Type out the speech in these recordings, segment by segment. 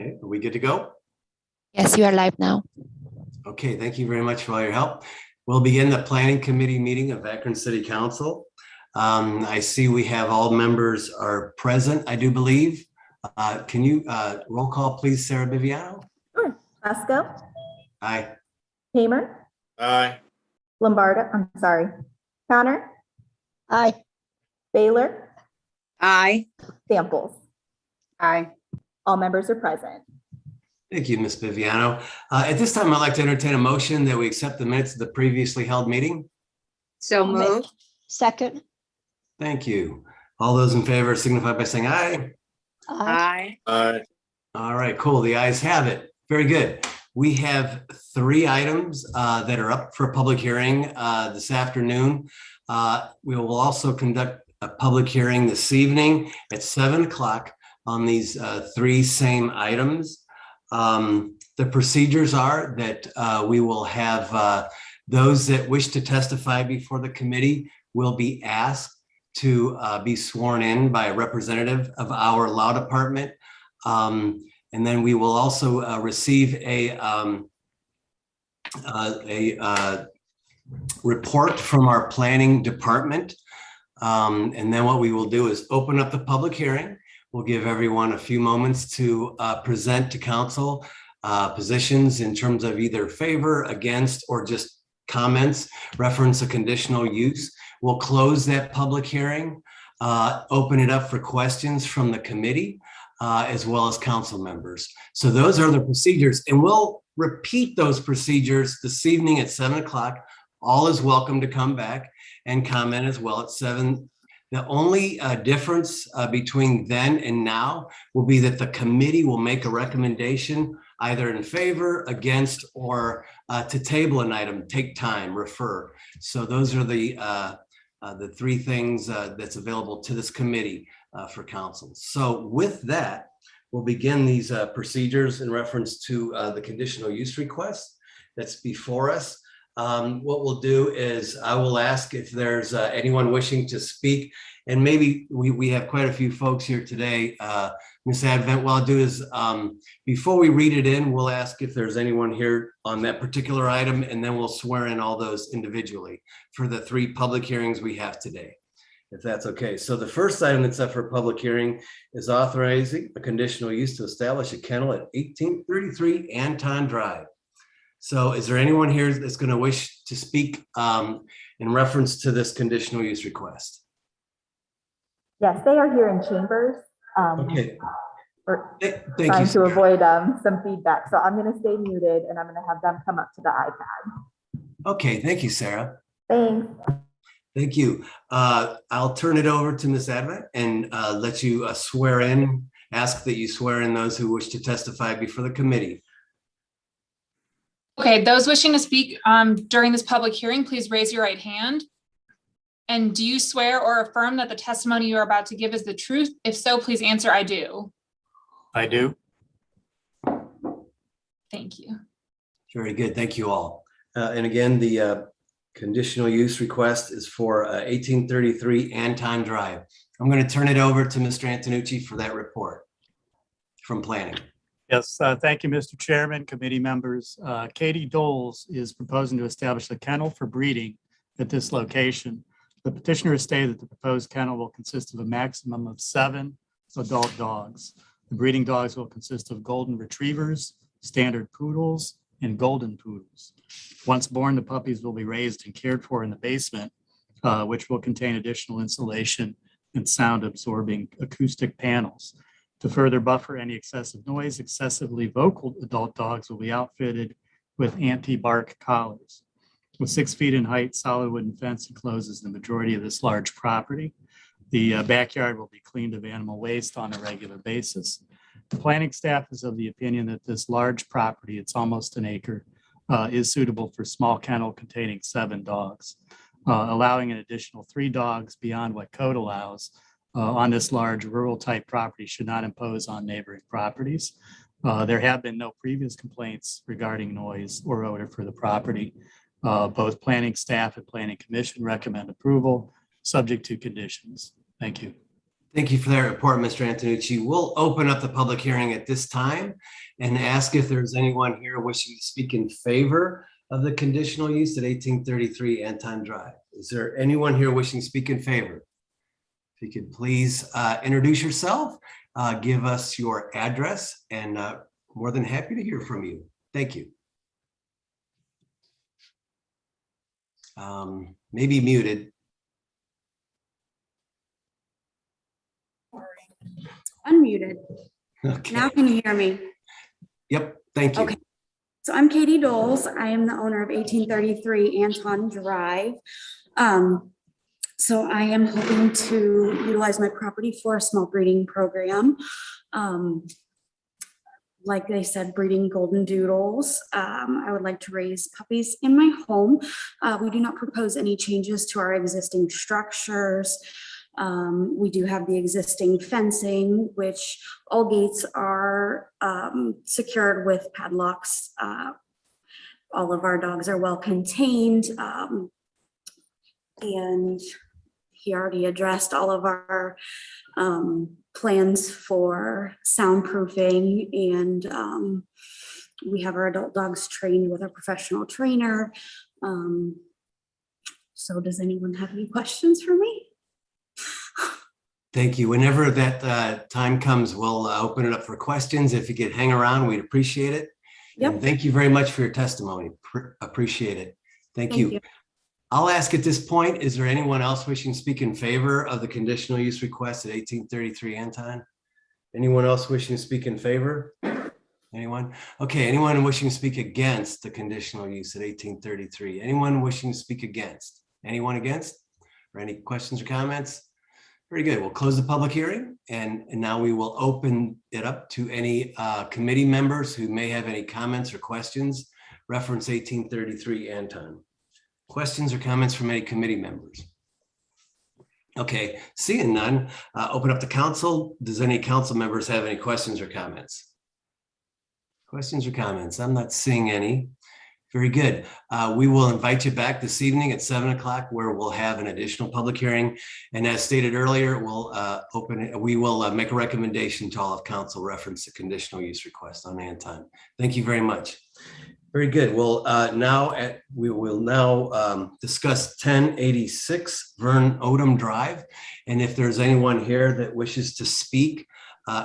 Okay, are we good to go? Yes, you are live now. Okay, thank you very much for all your help. We'll begin the Planning Committee meeting of Akron City Council. I see we have all members are present, I do believe. Can you roll call, please, Sarah Biviano? Sure. Pasco, Aye. Hamer, Aye. Connor, Aye. Baylor, Aye. Samples. Aye. All members are present. Thank you, Ms. Biviano. At this time, I'd like to entertain a motion that we accept the minutes of the previously held meeting. So moved. Second. Thank you. All those in favor signify by saying aye. Aye. Aye. All right, cool. The ayes have it. Very good. We have 3 items that are up for public hearing this afternoon. We will also conduct a public hearing this evening at 7 o'clock on these 3 same items. The procedures are that we will have those that wish to testify before the committee will be asked to be sworn in by a representative of our law department. And then we will also receive a report from our planning department. And then what we will do is open up the public hearing. We'll give everyone a few moments to present to council positions in terms of either favor, against, or just comments, reference a conditional use. We'll close that public hearing, open it up for questions from the committee, as well as council members. So those are the procedures, and we'll repeat those procedures this evening at 7 o'clock. All is welcome to come back and comment as well at 7. The only difference between then and now will be that the committee will make a recommendation either in favor, against, or to table an item, take time, refer. So those are the 3 things that's available to this committee for council. So with that, we'll begin these procedures in reference to the conditional use request that's before us. What we'll do is I will ask if there's anyone wishing to speak, and maybe we have quite a few folks here today. Ms. Advent, what I'll do is before we read it in, we'll ask if there's anyone here on that particular item, and then we'll swear in all those individually for the 3 public hearings we have today, if that's okay. So the first item that's up for public hearing is authorizing a conditional use to establish a kennel at 1833 Anton Drive. So is there anyone here that's going to wish to speak in reference to this conditional use request? Yes, they are here in chambers. Okay. We're Thank trying you. to avoid some feedback. So I'm going to stay muted and I'm going to have them come up to the iPad. Okay, thank you, Sarah. Thanks. Thank you. I'll turn it over to Ms. Advent and let you swear in, ask that you swear in those who wish to testify before the committee. Okay, those wishing to speak during this public hearing, please raise your right hand. And do you swear or affirm that the testimony you are about to give is the truth? If so, please answer, I do. I do. Thank you. Very good. Thank you all. And again, the conditional use request is for 1833 Anton Drive. I'm going to turn it over to Mr. Antonucci for that report from planning. Yes, thank you, Mr. Chairman, committee members. Katie Doles is proposing to establish a kennel for breeding at this location. The petitioner has stated that the proposed kennel will consist of a maximum of 7 adult dogs. The breeding dogs will consist of golden retrievers, standard poodles, and golden poodles. Once born, the puppies will be raised and cared for in the basement, which will contain additional insulation and sound absorbing acoustic panels. To further buffer any excessive noise, excessively vocal adult dogs will be outfitted with anti-bark collars. With 6 feet in height, solid wooden fence encloses the majority of this large property. The backyard will be cleaned of animal waste on a regular basis. The planning staff is of the opinion that this large property, it's almost an acre, is suitable for small kennel containing 7 dogs. Allowing an additional 3 dogs beyond what code allows on this large rural type property should not impose on neighboring properties. There have been no previous complaints regarding noise or odor for the property. Both planning staff and planning commission recommend approval subject to conditions. Thank you. Thank you for that report, Mr. Antonucci. We'll open up the public hearing at this time and ask if there's anyone here wishing to speak in favor of the conditional use at 1833 Anton Drive. Is there anyone here wishing to speak in favor? If you could please introduce yourself, give us your address, and more than happy to hear from you. Thank you. Maybe muted. Unmuted. Okay. Now can you hear me? Yep. Thank you. Okay. So I'm Katie Doles. I am the owner of 1833 Anton Drive. So I am hoping to utilize my property for a small breeding program. Like they said, breeding golden doodles. I would like to raise puppies in my home. We do not propose any changes to our existing structures. We do have the existing fencing, which all gates are secured with padlocks. All of our dogs are well contained. And he already addressed all of our plans for soundproofing, and we have our adult dogs trained with a professional trainer. So does anyone have any questions for me? Thank you. Whenever that time comes, we'll open it up for questions. If you could hang around, we'd appreciate it. Yep. And thank you very much for your testimony. Appreciate it. Thank you. I'll ask at this point, is there anyone else wishing to speak in favor of the conditional use request at 1833 Anton? Anyone else wishing to speak in favor? Anyone? Okay, anyone wishing to speak against the conditional use at 1833? Anyone wishing to speak against? Anyone against? Or any questions or comments? Very good. We'll close the public hearing, and now we will open it up to any committee members who may have any comments or questions. Reference 1833 Anton. Questions or comments from any committee members? Okay, seeing none, open up to council. Does any council members have any questions or comments? Questions or comments? I'm not seeing any. Very good. We will invite you back this evening at 7 o'clock, where we'll have an additional public hearing. And as stated earlier, we will make a recommendation to all of council reference the conditional use request on Anton. Thank you very much. Very good. Well, we will now discuss 1086 Vern Odom Drive. And if there's anyone here that wishes to speak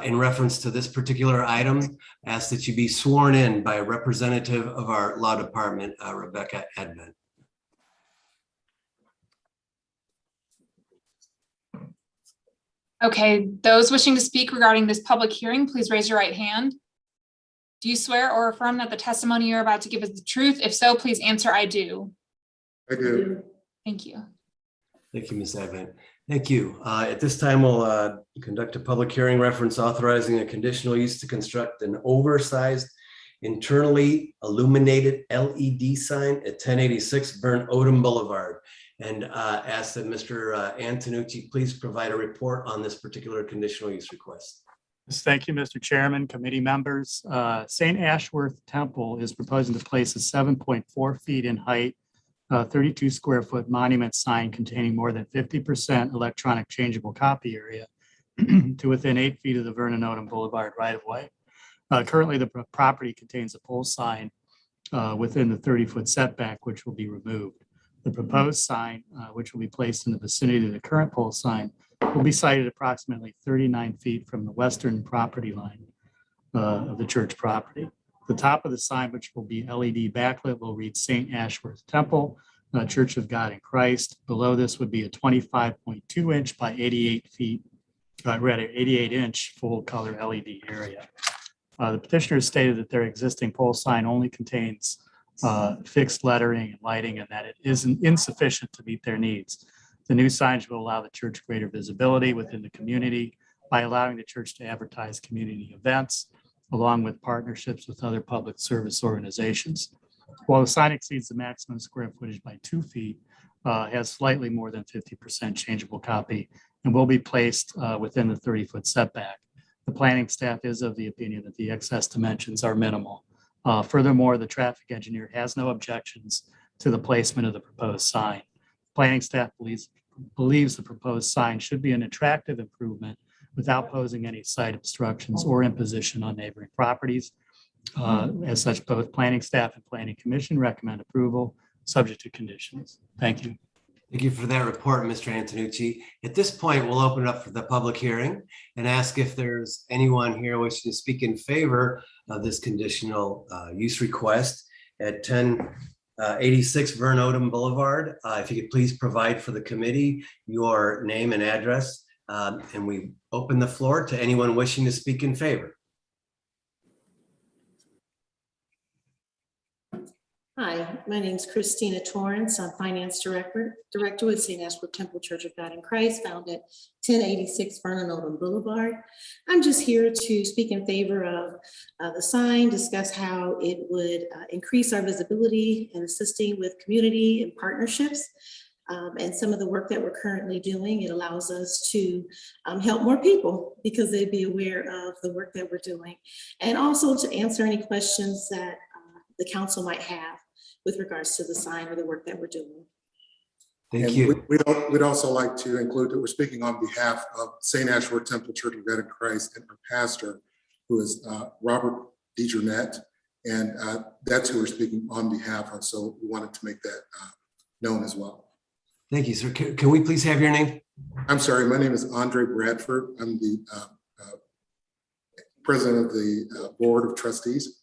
in reference to this particular item, ask that you be sworn in by a representative of our law department, Rebecca Edmond. Okay, those wishing to speak regarding this public hearing, please raise your right hand. Do you swear or affirm that the testimony you're about to give is the truth? If so, please answer, I do. I do. Thank you. Thank you, Ms. Edmond. Thank you. At this time, we'll conduct a public hearing reference authorizing a conditional use to construct an oversized internally illuminated LED sign at 1086 Vern Odom Boulevard. And ask that Mr. Antonucci please provide a report on this particular conditional use request. Yes, thank you, Mr. Chairman, committee members. St. Ashworth Temple is proposing to place a 7.4 feet in height, 32 square foot monument sign containing more than 50% electronic changeable copy area to within 8 feet of the Vernon Odom Boulevard right of way. Currently, the property contains a pole sign within the 30-foot setback, which will be removed. The proposed sign, which will be placed in the vicinity of the current pole sign, will be sited approximately 39 feet from the western property line of the church property. The top of the sign, which will be LED backlit, will read St. Ashworth Temple, Church of God in Christ. Below this would be a 25.2 inch by 88 feet, rather 88 inch full color LED area. The petitioner stated that their existing pole sign only contains fixed lettering and lighting, and that it is insufficient to meet their needs. The new signs will allow the church greater visibility within the community by allowing the church to advertise community events, along with partnerships with other public service organizations. While the sign exceeds the maximum square footage by 2 feet, has slightly more than 50% changeable copy and will be placed within the 30-foot setback. The planning staff is of the opinion that the excess dimensions are minimal. Furthermore, the traffic engineer has no objections to the placement of the proposed sign. Planning staff believes the proposed sign should be an attractive improvement without posing any site obstructions or imposition on neighboring properties. As such, both planning staff and planning commission recommend approval, subject to conditions. Thank you. Thank you for that report, Mr. Antonucci. At this point, we'll open up for the public hearing and ask if there's anyone here wishing to speak in favor of this conditional use request at 1086 Vern Odom Boulevard. If you could please provide for the committee your name and address, and we open the floor to anyone wishing to speak in favor. Hi, my name is Christina Torrance. I'm Finance Director with St. Ashworth Temple Church of God in Christ, found at 1086 Vernon Odom Boulevard. I'm just here to speak in favor of the sign, discuss how it would increase our visibility and assisting with community and partnerships. And some of the work that we're currently doing, it allows us to help more people because they'd be aware of the work that we're doing. And also to answer any questions that the council might have with regards to the sign or the work that we're doing. Thank you. We'd also like to include that we're speaking on behalf of St. Ashworth Temple Church of God in Christ and our pastor, who is Robert DeJournette, and that's who we're speaking on behalf of. So we wanted to make that known as well. Thank you, sir. Can we please have your name? I'm sorry, my name is Andre Bradford. I'm the president of the Board of Trustees.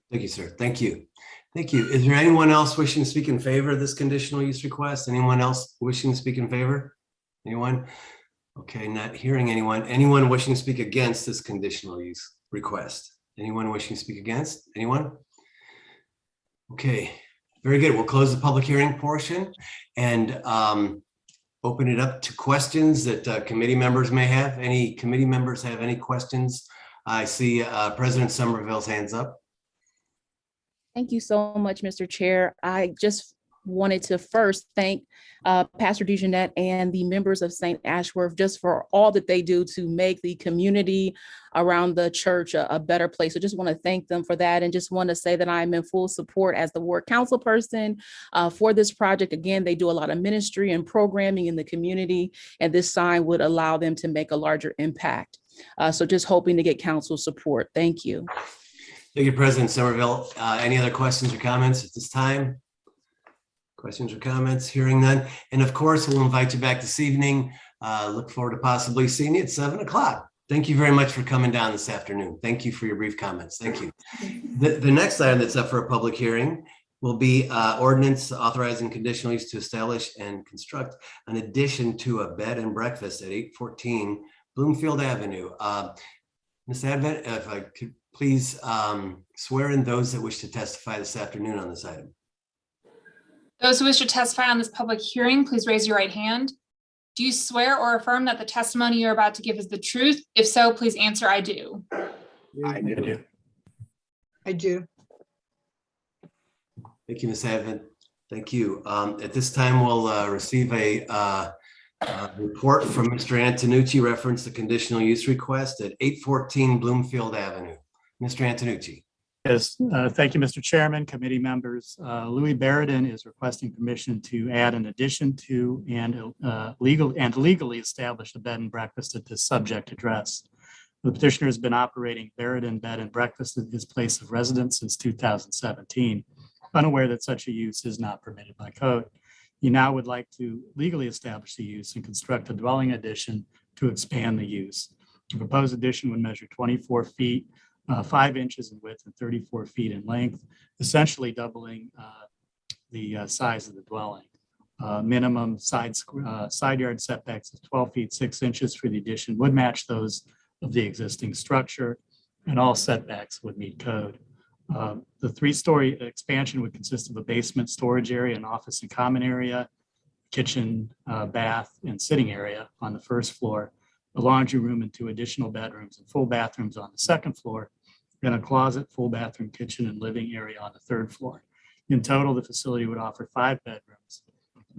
Thank you, sir. Thank you. Thank you. Is there anyone else wishing to speak in favor of this conditional use request? Anyone else wishing to speak in favor? Anyone? Okay, not hearing anyone. Anyone wishing to speak against this conditional use request? Anyone wishing to speak against? Anyone? Okay, very good. We'll close the public hearing portion and open it up to questions that committee members may have. Any committee members have any questions? I see President Somerville's hands up. Thank you so much, Mr. Chair. I just wanted to first thank Pastor DeJournette and the members of St. Ashworth just for all that they do to make the community around the church a better place. So just want to thank them for that, and just want to say that I'm in full support as the ward council person for this project. Again, they do a lot of ministry and programming in the community, and this sign would allow them to make a larger impact. So just hoping to get council support. Thank you. Thank you, President Somerville. Any other questions or comments at this time? Questions or comments? Hearing none. And of course, we'll invite you back this evening. Look forward to possibly seeing you at 7 o'clock. Thank you very much for coming down this afternoon. Thank you for your brief comments. Thank you. The next item that's up for a public hearing will be ordinance authorizing conditional use to establish and construct an addition to a bed and breakfast at 814 Bloomfield Avenue. Ms. Advent, if I could please swear in those that wish to testify this afternoon on this item. Those who wish to testify on this public hearing, please raise your right hand. Do you swear or affirm that the testimony you're about to give is the truth? If so, please answer, I do. I do. I do. Thank you, Ms. Advent. Thank you. At this time, we'll receive a report from Mr. Antonucci reference the conditional use request at 814 Bloomfield Avenue. Mr. Antonucci. Yes, thank you, Mr. Chairman, committee members. Louis Barradin is requesting permission to add an addition to and legally establish a bed and breakfast at this subject address. The petitioner has been operating Barradin Bed and Breakfast at his place of residence since 2017, unaware that such a use is not permitted by code. He now would like to legally establish the use and construct a dwelling addition to expand the use. The proposed addition would measure 24 feet, 5 inches in width and 34 feet in length, essentially doubling the size of the dwelling. Minimum side yard setbacks of 12 feet 6 inches for the addition would match those of the existing structure, and all setbacks would meet code. The 3-story expansion would consist of a basement storage area, an office and common area, kitchen, bath, and sitting area on the first floor, a laundry room and 2 additional bedrooms and full bathrooms on the second floor, and a closet, full bathroom, kitchen, and living area on the third floor. In total, the facility would offer 5 bedrooms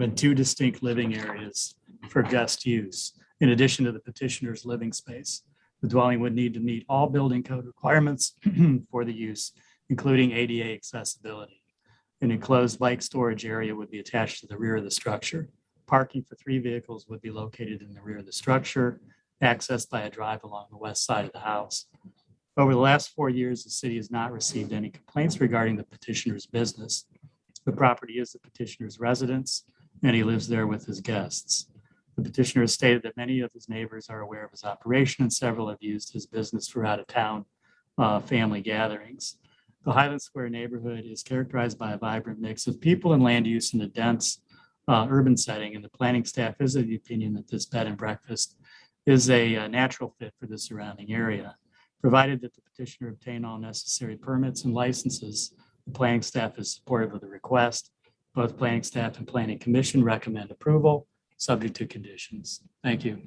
and 2 distinct living areas for guest use, in addition to the petitioner's living space. The dwelling would need to meet all building code requirements for the use, including ADA accessibility. An enclosed bike storage area would be attached to the rear of the structure. Parking for 3 vehicles would be located in the rear of the structure. accessed by a drive along the west side of the house. Over the last 4 years, the city has not received any complaints regarding the petitioner's business. The property is the petitioner's residence, and he lives there with his guests. The petitioner has stated that many of his neighbors are aware of his operation, and several have used his business for out-of-town family gatherings. The Highland Square neighborhood is characterized by a vibrant mix of people and land use in a dense urban setting, and the planning staff is of the opinion that this bed and breakfast is a natural fit for the surrounding area. Provided that the petitioner obtain all necessary permits and licenses, the planning staff is supportive of the request. Both planning staff and planning commission recommend approval, subject to conditions. Thank you.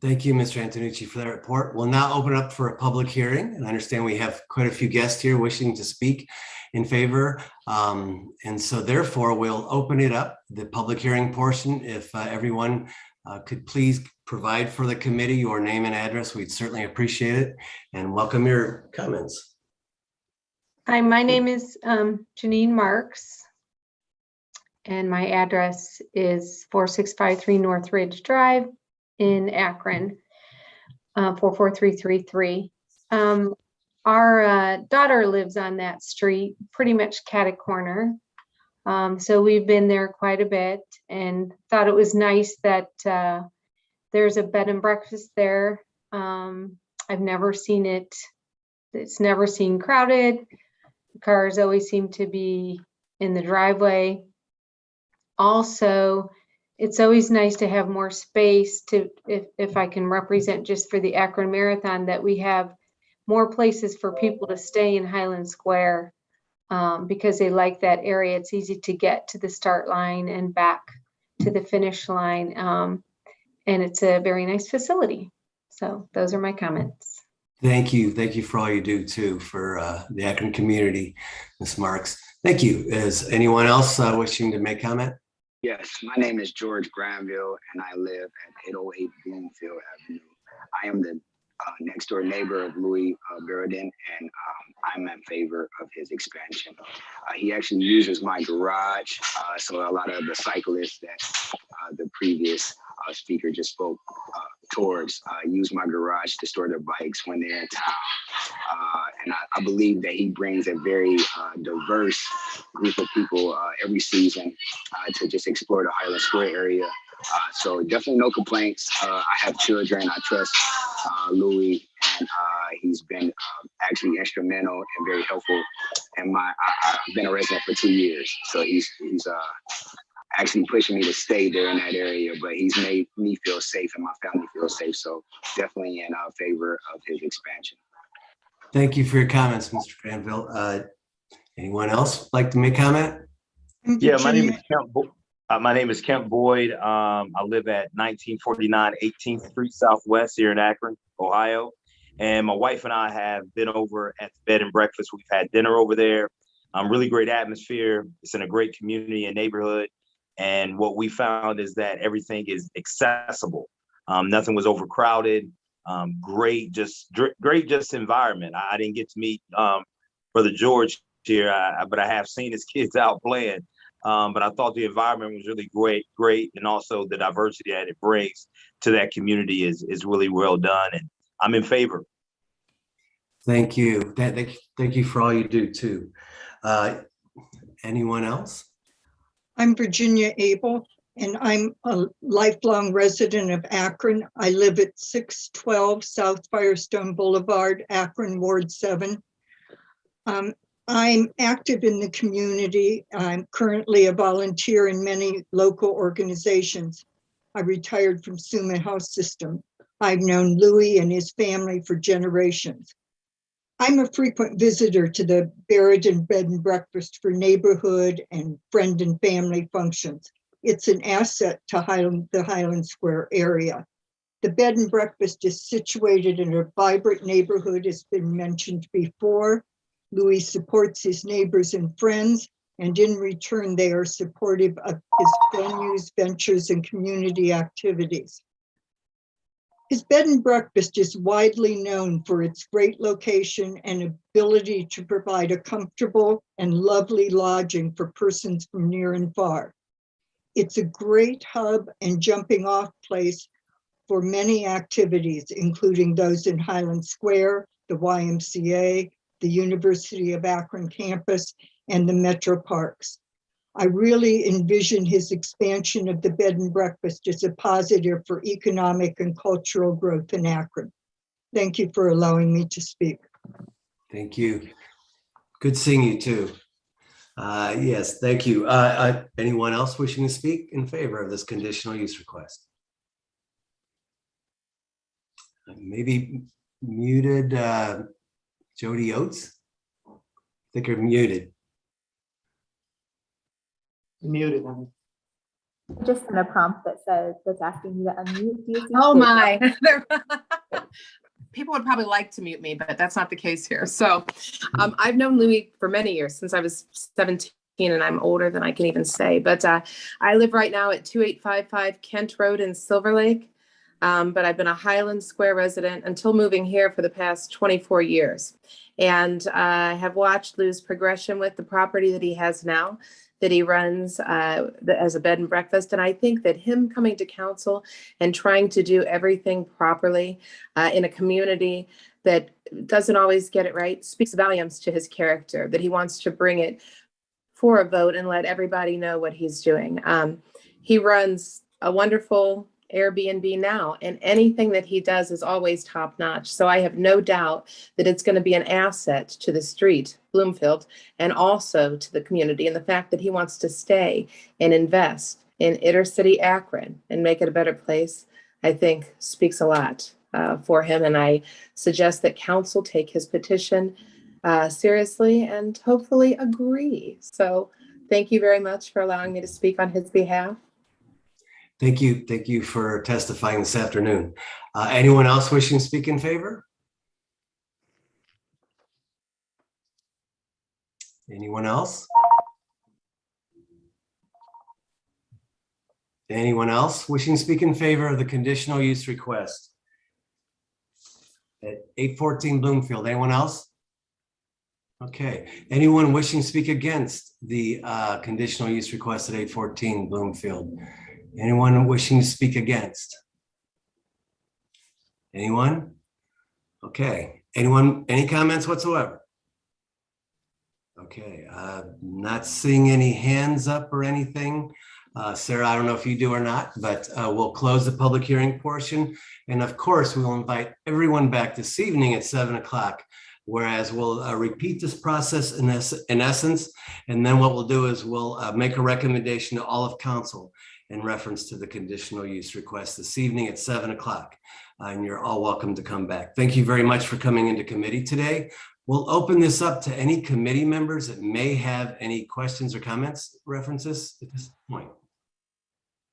Thank you, Mr. Antonucci, for that report. We'll now open up for a public hearing, and I understand we have quite a few guests here wishing to speak in favor. And so therefore, we'll open it up, the public hearing portion. If everyone could please provide for the committee your name and address, we'd certainly appreciate it, and welcome your comments. Hi, my name is Janine Marks, and my address is 4653 North Ridge Drive in Akron, 44333. Our daughter lives on that street, pretty much catty corner. So we've been there quite a bit and thought it was nice that there's a bed and breakfast there. I've never seen it. It's never seen crowded. The cars always seem to be in the driveway. Also, it's always nice to have more space to, if I can represent just for the Akron Marathon, that we have more places for people to stay in Highland Square because they like that area. It's easy to get to the start line and back to the finish line. And it's a very nice facility. So those are my comments. Thank you. Thank you for all you do too for the Akron community, Ms. Marks. Thank you. Is anyone else wishing to make comment? Yes, my name is George Granville, and I live at 808 Bloomfield Avenue. I am the next door neighbor of Louis Burden, and I'm in favor of his expansion. He actually uses my garage, so a lot of the cyclists that the previous speaker just spoke towards use my garage to store their bikes when they're in town. And I believe that he brings a very diverse group of people every season to just explore the Highland Square area. So definitely no complaints. I have children. I trust Louis, and he's been actually instrumental and very helpful. And I've been a resident for 2 years, so he's actually pushing me to stay there in that area. But he's made me feel safe and my family feel safe. So definitely in favor of his expansion. Thank you for your comments, Mr. Granville. Anyone else like to make comment? Yeah, my name is Kemp. My name is Kemp Boyd. I live at 1949 18th Street Southwest here in Akron, Ohio. And my wife and I have been over at the bed and breakfast. We've had dinner over there. Really great atmosphere. It's in a great community and neighborhood. And what we found is that everything is accessible. Nothing was overcrowded. Great environment. I didn't get to meet Brother George here, but I have seen his kids out playing. But I thought the environment was really great, and also the diversity that it brings to that community is really well done, and I'm in favor. Thank you. Thank you for all you do too. Anyone else? I'm Virginia Abel, and I'm a lifelong resident of Akron. I live at 612 South Firestone Boulevard, Akron, Ward 7. I'm active in the community. I'm currently a volunteer in many local organizations. I retired from Suma Health System. I've known Louis and his family for generations. I'm a frequent visitor to the Barrington Bed and Breakfast for neighborhood and friend and family functions. It's an asset to the Highland Square area. The bed and breakfast is situated in a vibrant neighborhood, as has been mentioned before. Louis supports his neighbors and friends, and in return, they are supportive of his venues, ventures, and community activities. His bed and breakfast is widely known for its great location and ability to provide a comfortable and lovely lodging for persons from near and far. It's a great hub and jumping off place for many activities, including those in Highland Square, the YMCA, the University of Akron campus, and the Metro Parks. I really envision his expansion of the bed and breakfast as a positive for economic and cultural growth in Akron. Thank you for allowing me to speak. Thank you. Good seeing you too. Yes, thank you. Anyone else wishing to speak in favor of this conditional use request? Maybe muted Jody Oates? I think you're muted. Muted. Just in a prompt that says, that's asking you to unmute. Do you see Oh it? my. People would probably like to mute me, but that's not the case here. So I've known Louis for many years, since I was 17, and I'm older than I can even say. But I live right now at 2855 Kent Road in Silver Lake. But I've been a Highland Square resident until moving here for the past 24 years. And I have watched Lou's progression with the property that he has now, that he runs as a bed and breakfast. And I think that him coming to council and trying to do everything properly in a community that doesn't always get it right speaks volumes to his character, that he wants to bring it for a vote and let everybody know what he's doing. He runs a wonderful Airbnb now, and anything that he does is always top notch. So I have no doubt that it's going to be an asset to the street, Bloomfield, and also to the community. And the fact that he wants to stay and invest in inner city Akron and make it a better place, I think speaks a lot for him. And I suggest that council take his petition seriously and hopefully agree. So thank you very much for allowing me to speak on his behalf. Thank you. Thank you for testifying this afternoon. Anyone else wishing to speak in favor? Anyone else? Anyone else wishing to speak in favor of the conditional use request at 814 Bloomfield? Anyone else? Okay. Anyone wishing to speak against the conditional use request at 814 Bloomfield? Anyone wishing to speak against? Anyone? Okay. Anyone, any comments whatsoever? Okay, not seeing any hands up or anything. Sarah, I don't know if you do or not, but we'll close the public hearing portion. And of course, we will invite everyone back this evening at 7 o'clock, whereas we'll repeat this process in essence. And then what we'll do is we'll make a recommendation to all of council in reference to the conditional use request this evening at 7 o'clock. And you're all welcome to come back. Thank you very much for coming into committee today. We'll open this up to any committee members that may have any questions or comments, references at this point.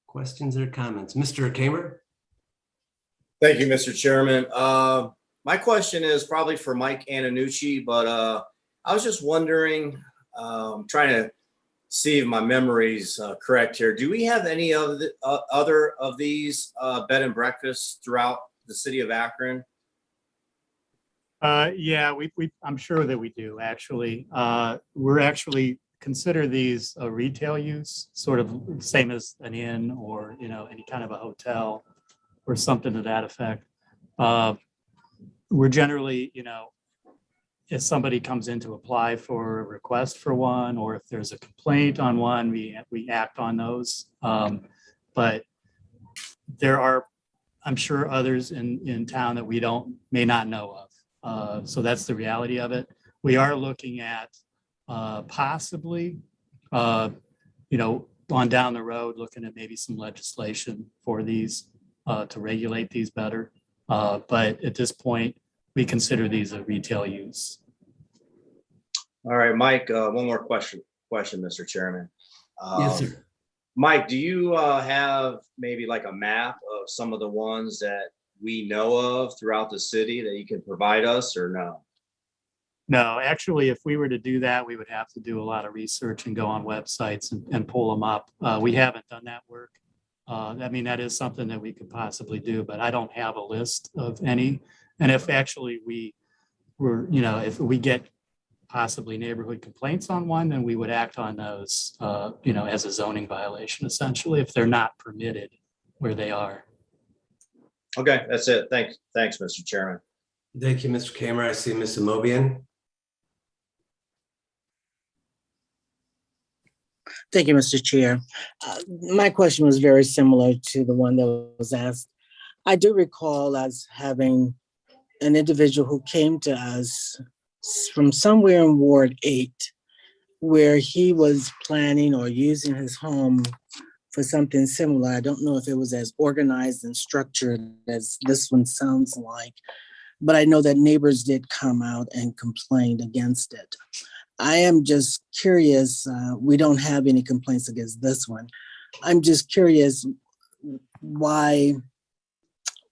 Questions or comments? Mr. Kamer? Thank you, Mr. Chairman. My question is probably for Mike Antonucci, but I was just wondering, trying to see if my memory's correct here. Do we have any of the other of these bed and breakfasts throughout the city of Akron? Yeah, I'm sure that we do, actually. We're actually consider these a retail use, sort of same as an inn or, any kind of a hotel or something to that effect. We're generally, if somebody comes in to apply for a request for one, or if there's a complaint on one, we act on those. But there are, I'm sure, others in town that we may not know of. So that's the reality of it. We are looking at possibly, on down the road, looking at maybe some legislation for these to regulate these better. But at this point, we consider these a retail use. All right, Mike, one more question, Mr. Chairman. Yes, sir. Mike, do you have maybe like a map of some of the ones that we know of throughout the city that you can provide us, or no? No, actually, if we were to do that, we would have to do a lot of research and go on websites and pull them up. We haven't done that work. That is something that we could possibly do, but I don't have a list of any. And if actually if we get possibly neighborhood complaints on one, then we would act on those, as a zoning violation, essentially, if they're not permitted where they are. Okay, that's it. Thanks, Mr. Chairman. Thank you, Mr. Kramer. I see Ms. Amobian. Thank you, Mr. Chair. My question was very similar to the one that was asked. I do recall us having an individual who came to us from somewhere in Ward 8, where he was planning or using his home for something similar. I don't know if it was as organized and structured as this one sounds like, but I know that neighbors did come out and complained against it. I am just curious, we don't have any complaints against this one. I'm just curious why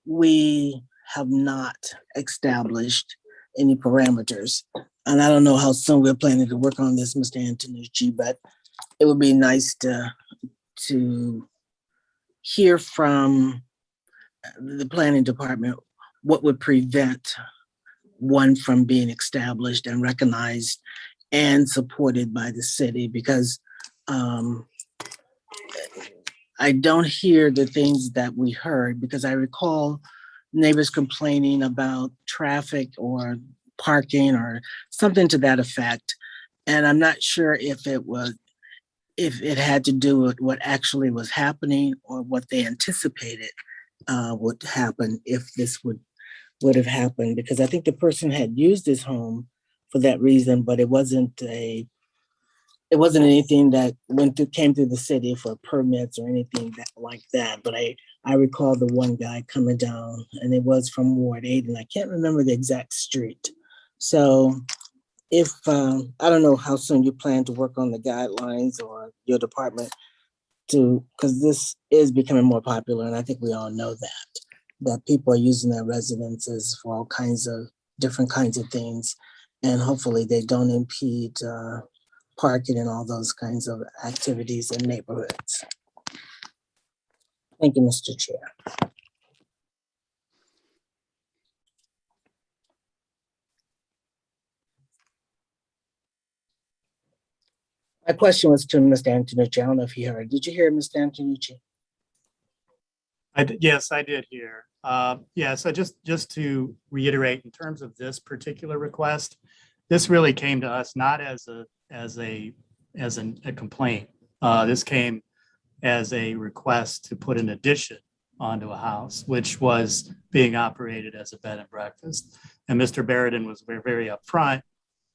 we have not established any parameters. And I don't know how soon we're planning to work on this, Mr. Antonucci, but it would be nice to hear from the planning department what would prevent one from being established and recognized and supported by the city, because I don't hear the things that we heard, because I recall neighbors complaining about traffic or parking or something to that effect. And I'm not sure if it had to do with what actually was happening or what they anticipated would happen if this would have happened, because I think the person had used his home for that reason, but it wasn't anything that came through the city for permits or anything like that. But I recall the one guy coming down, and it was from Ward 8, and I can't remember the exact street. So if, I don't know how soon you plan to work on the guidelines or your department because this is becoming more popular, and I think we all know that people are using their residences for all kinds of different kinds of things, and hopefully they don't impede parking and all those kinds of activities in neighborhoods. Thank you, Mr. Chair. My question was to Mr. Antonucci. I don't know if he heard. Did you hear, Mr. Antonucci? Yes, I did hear. Yeah, so just to reiterate, in terms of this particular request, this really came to us not as a complaint. This came as a request to put an addition onto a house, which was being operated as a bed and breakfast. And Mr. Barradin was very upfront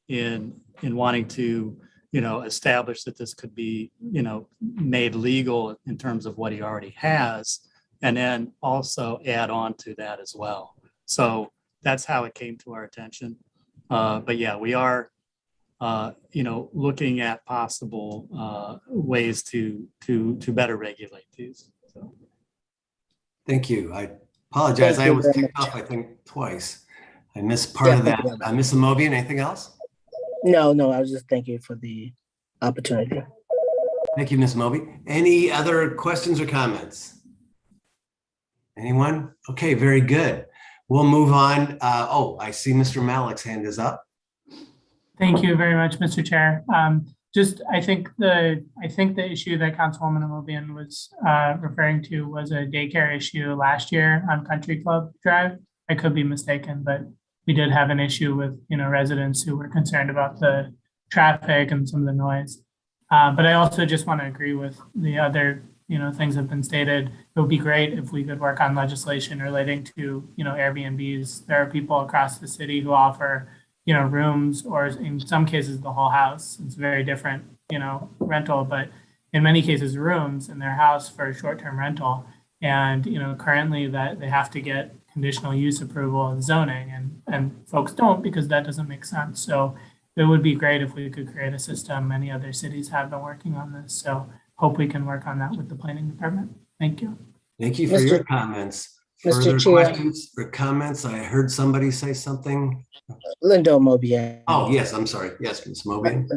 in wanting to, establish that this could be, made legal in terms of what he already has, and then also add on to that as well. So that's how it came to our attention. But yeah, we are, looking at possible ways to better regulate these. So. Thank you. I apologize. I was kicked off, I think, twice. I missed part of that. Ms. Amobian, anything else? No, I was just thanking you for the opportunity. Thank you, Ms. Moby. Any other questions or comments? Anyone? Okay, very good. We'll move on. I see Mr. Malik's hand is up. Thank you very much, Mr. Chair. I think the issue that Councilwoman Amobian was referring to was a daycare issue last year on Country Club Drive. I could be mistaken, but we did have an issue with residents who were concerned about the traffic and some of the noise. But I also just want to agree with the other things that have been stated. It would be great if we could work on legislation relating to Airbnbs. There are people across the city who offer rooms, or in some cases the whole house. It's very different rental, but in many cases rooms in their house for short-term rental. And currently that they have to get conditional use approval and zoning, and folks don't, because that doesn't make sense. So it would be great if we could create a system. Many other cities have been working on this, so hope we can work on that with the planning department. Thank you. Thank you for your comments. Further questions or comments? I heard somebody say something. Linda Mobian. Oh, yes, I'm sorry. Yes, Ms. Mobian.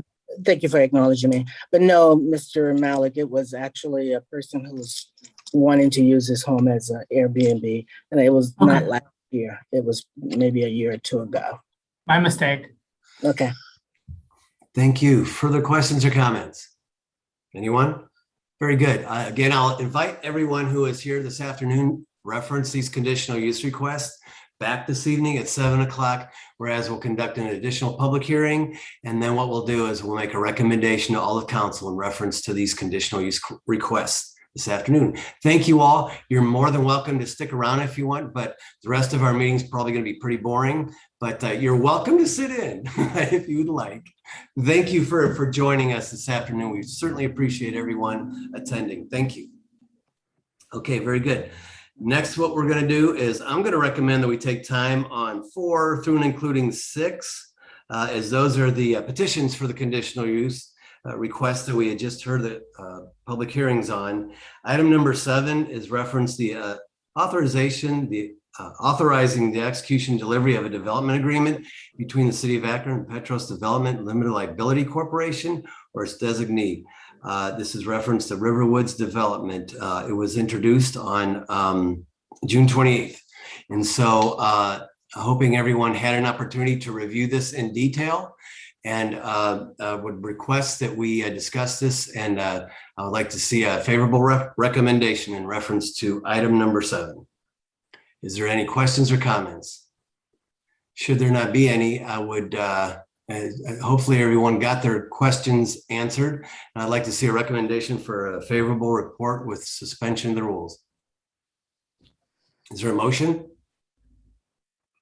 Thank you for acknowledging me. But no, Mr. Malik, it was actually a person who was wanting to use his home as an Airbnb, and it was not last year. It was maybe a year or two ago. My mistake. Okay. Thank you. Further questions or comments? Anyone? Very good. Again, I'll invite everyone who is here this afternoon reference these conditional use requests back this evening at 7 o'clock, whereas we'll conduct an additional public hearing. And then what we'll do is we'll make a recommendation to all of council in reference to these conditional use requests this afternoon. Thank you all. You're more than welcome to stick around if you want, but the rest of our meeting is probably going to be pretty boring, but you're welcome to sit in if you'd like. Thank you for joining us this afternoon. We certainly appreciate everyone attending. Thank you. Okay, very good. Next, what we're going to do is I'm going to recommend that we take time on 4 through and including 6, as those are the petitions for the conditional use requests that we had just heard the public hearings on. Item number 7 is reference the authorizing the execution and delivery of a development agreement between the City of Akron and Petros Development Limited Liability Corporation or its designee. This is reference to Riverwoods Development. It was introduced on June 28th. And so hoping everyone had an opportunity to review this in detail, and would request that we discuss this, and I would like to see a favorable recommendation in reference to item number 7. Is there any questions or comments? Should there not be any, I would hopefully everyone got their questions answered. And I'd like to see a recommendation for a favorable report with suspension of the rules. Is there a motion?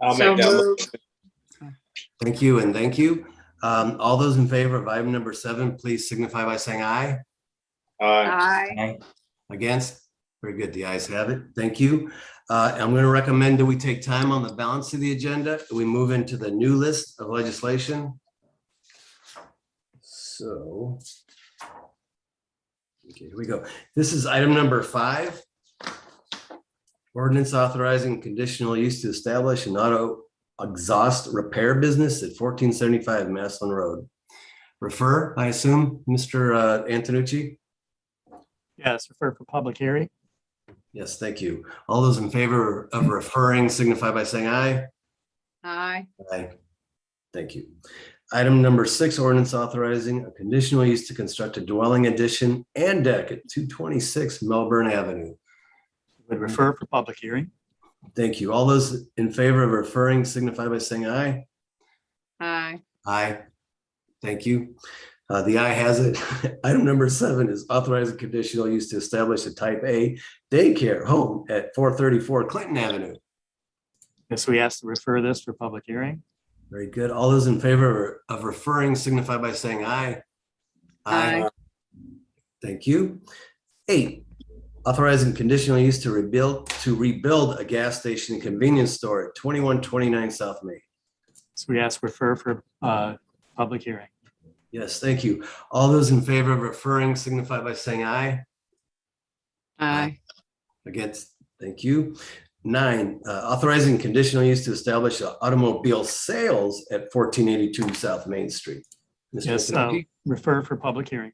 I'll make that motion. Thank you and thank you. All those in favor of item number 7, please signify by saying aye. Aye. Against? Very good. The ayes have it. Thank you. I'm going to recommend that we take time on the balance of the agenda. We move into the new list of legislation. So, okay, here we go. This is item number 5. Ordinance authorizing conditional use to establish an auto exhaust repair business at 1475 Maslin Road. Refer, I assume, Mr. Antonucci? Yes, refer for public hearing. Yes, thank you. All those in favor of referring signify by saying aye. Aye. Aye. Thank you. Item number 6, ordinance authorizing a conditional use to construct a dwelling addition and deck at 226 Melbourne Avenue. Would refer for public hearing. Thank you. All those in favor of referring signify by saying aye. Aye. Aye. Thank you. The aye has it. Item number 7 is authorizing conditional use to establish a type A daycare home at 434 Clinton Avenue. Yes, we asked to refer this for public hearing. Very good. All those in favor of referring signify by saying aye. Aye. Thank you. 8, authorizing conditional use to rebuild a gas station and convenience store at 2129 South Main. So we asked refer for public hearing. Yes, thank you. All those in favor of referring signify by saying aye. Aye. Against, thank you. 9, authorizing conditional use to establish automobile sales at 1482 South Main Street. Mr. Yes, Antonucci? refer for public hearing.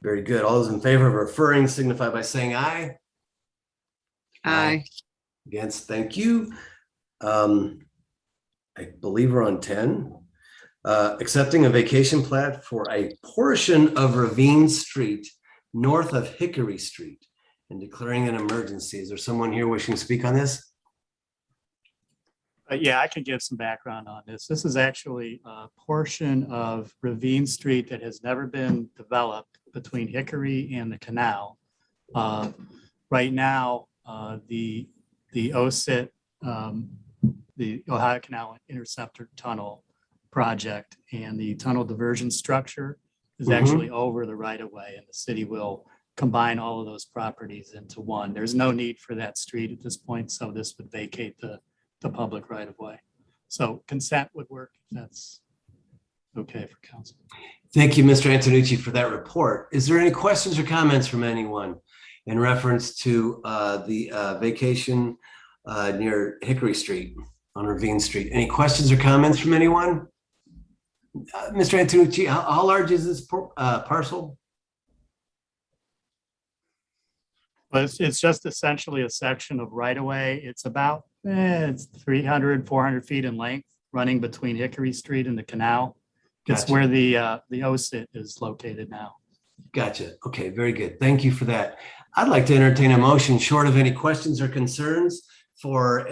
Very good. All those in favor of referring signify by saying aye. Aye. Against, thank you. I believe we're on 10. Accepting a vacation plat for a portion of Ravine Street north of Hickory Street and declaring an emergency. Is there someone here wishing to speak on this? Yeah, I could give some background on this. This is actually a portion of Ravine Street that has never been developed between Hickory and the canal. Right now, the OSIT, the Ohio Canal Interceptor Tunnel project and the tunnel diversion structure is actually over the right of way, and the city will combine all of those properties into one. There's no need for that street at this point, so this would vacate the public right of way. So consent would work if that's okay for council. Thank you, Mr. Antonucci, for that report. Is there any questions or comments from anyone in reference to the vacation near Hickory Street on Ravine Street? Any questions or comments from anyone? Mr. Antonucci, how large is this parcel? But it's just essentially a section of right of way. It's about it's 300, 400 feet in length, running between Hickory Street and the canal. It's Gotcha. where the OSIT is located now. Gotcha. Okay, very good. Thank you for that. I'd like to entertain a motion short of any questions or concerns for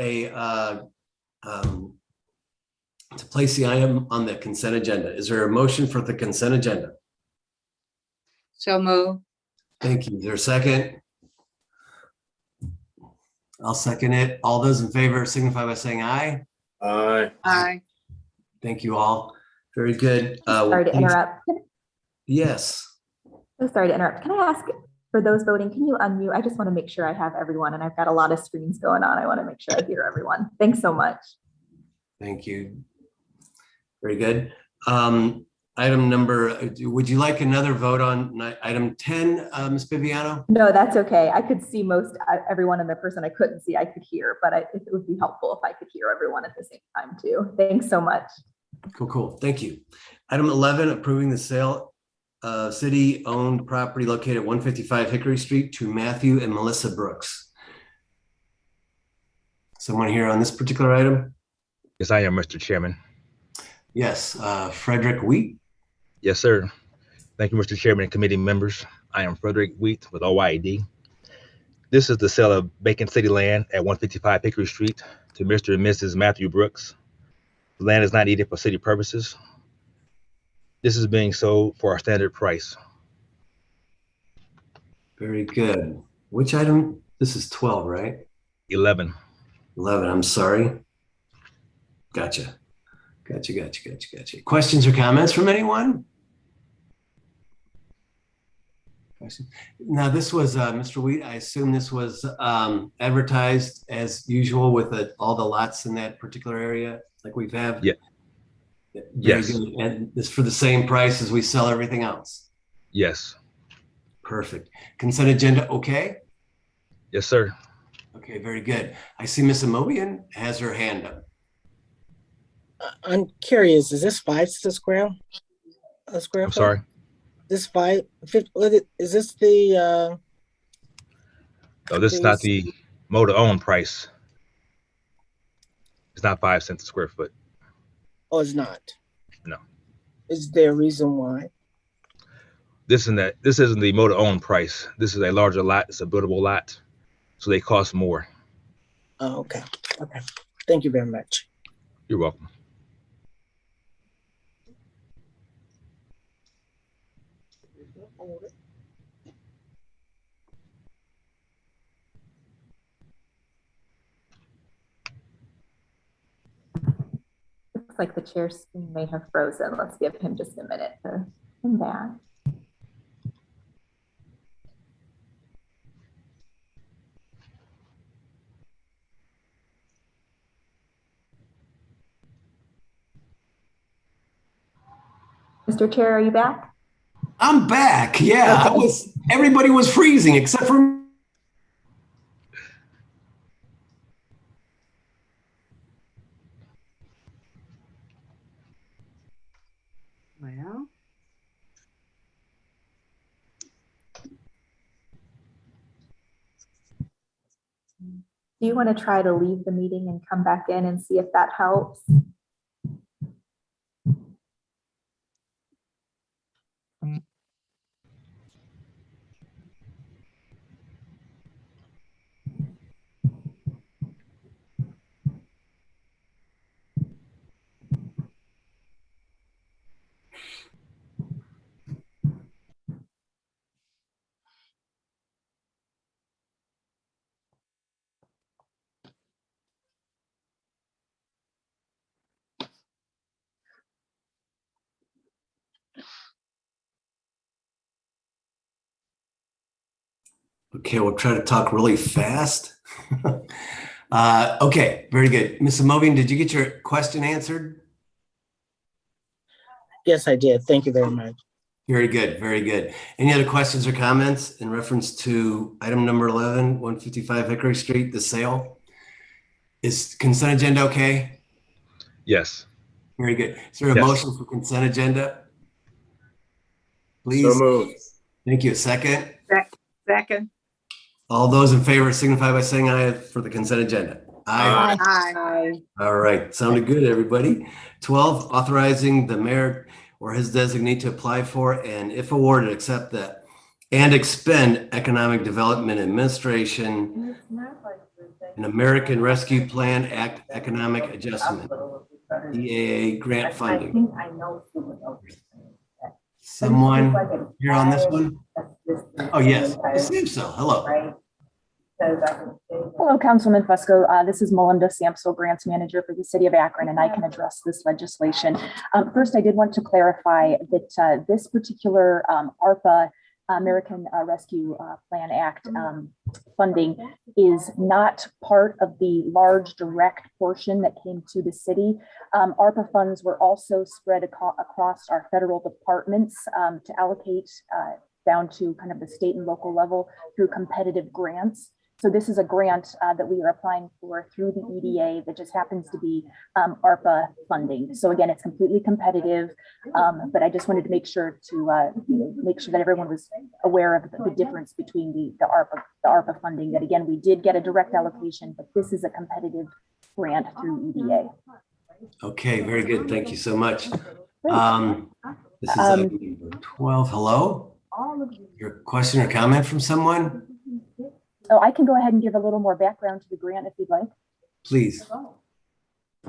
to place the item on the consent agenda. Is there a motion for the consent agenda? So move. Thank you. Is there a second? I'll second it. All those in favor signify by saying aye. Aye. Aye. Thank you all. Very good. Sorry to interrupt. Yes. So sorry to interrupt. Can I ask, for those voting, can you unmute? I just want to make sure I have everyone, and I've got a lot of screens going on. I want to make sure I hear everyone. Thanks so much. Thank you. Very good. Item number, would you like another vote on item 10, Ms. Viviano? No, that's okay. I could see most everyone, and the person I couldn't see, I could hear, but it would be helpful if I could hear everyone at the same time too. Thanks so much. Cool. Thank you. Item 11, approving the sale of city-owned property located at 155 Hickory Street to Matthew and Melissa Brooks. Someone here on this particular item? Yes, I am, Mr. Chairman. Yes, Frederick Wheat. Yes, sir. Thank you, Mr. Chairman and committee members. I am Frederick Wheat with OYD. This is the sale of vacant city land at 155 Hickory Street to Mr. and Mrs. Matthew Brooks. The land is not needed for city purposes. This is being sold for our standard price. Very good. Which item? This is 12, right? 11. 11, I'm sorry. Gotcha. Questions or comments from anyone? Now, this was, Mr. Wheat, I assume this was advertised as usual with all the lots in that particular area, like we've had? Yeah. Yes. Good. And this for the same price as we sell everything else? Yes. Perfect. Consent agenda, okay? Yes, sir. Okay, very good. I see Ms. Amobian has her hand up. I'm curious, is this 5 square? A square I'm foot? sorry. This 5, is this the? No, this is not the motor owned price. It's not 5 cents a square foot. Oh, it's not? No. Is there a reason why? This isn't the motor owned price. This is a larger lot. It's a buildable lot. So they cost more. Oh, okay. Okay. Thank you very much. You're welcome. Looks like the chair screen may have frozen. Let's give him just a minute to come back. Mr. Chair, are you back? I'm back. Yeah, Okay. Everybody was freezing except for. Well. Do you want to try to leave the meeting and come back in and see if that helps? Okay, we'll try to talk really fast. Okay, very good. Ms. Amobian, did you get your question answered? Yes, I did. Thank you very much. Very good, very good. Any other questions or comments in reference to item number 11, 155 Hickory Street, the sale? Is consent agenda okay? Yes. Very good. Is there a Yes. motion for consent agenda? Please. So moved. Thank you. Second. Second. All those in favor signify by saying aye for the consent agenda. Aye. Aye. All right. Sounded good, everybody. 12, authorizing the mayor or his designee to apply for and if awarded, accept the and expend Economic Development Administration and American Rescue Plan Act Economic Adjustment, EAA grant funding. Someone here on this one? Oh, yes. It seems so. Hello. Hello, Councilman Fusco. This is Melinda Samso, Grants Manager for the City of Akron, and I can address this legislation. First, I did want to clarify that this particular ARPA, American Rescue Plan Act funding is not part of the large direct portion that came to the city. ARPA funds were also spread across our federal departments to allocate down to kind of the state and local level through competitive grants. So this is a grant that we are applying for through the EDA that just happens to be ARPA funding. So again, it's completely competitive, but I just wanted to make sure that everyone was aware of the difference between the ARPA funding. That again, we did get a direct allocation, but this is a competitive grant through EDA. Okay, very good. Thank you so much. This is item number 12. Hello. Your question or comment from someone? Oh, I can go ahead and give a little more background to the grant if you'd like. Please.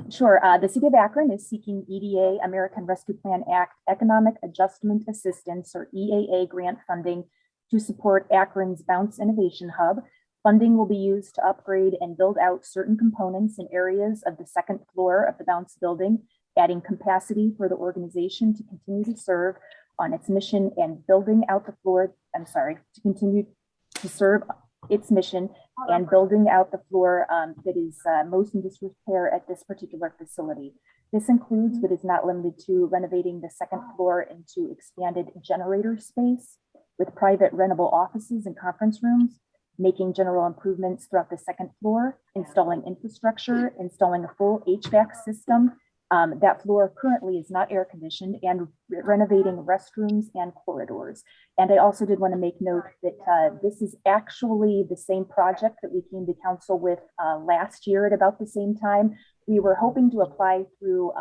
Sure. The City of Akron is seeking EDA, American Rescue Plan Act, Economic Adjustment Assistance, or EAA grant funding to support Akron's Bounce Innovation Hub. Funding will be used to upgrade and build out certain components in areas of the second floor of the Bounce building, adding capacity for the organization to continue to serve on its mission and building out the floor, to continue to serve its mission and building out the floor that is most in disrepair at this particular facility. This includes, but is not limited to, renovating the second floor into expanded generator space with private rentable offices and conference rooms, making general improvements throughout the second floor, installing infrastructure, installing a full HVAC system. That floor currently is not air conditioned, and renovating restrooms and corridors. And I also did want to make note that this is actually the same project that we came to council with last year at about the same time. We were hoping to apply through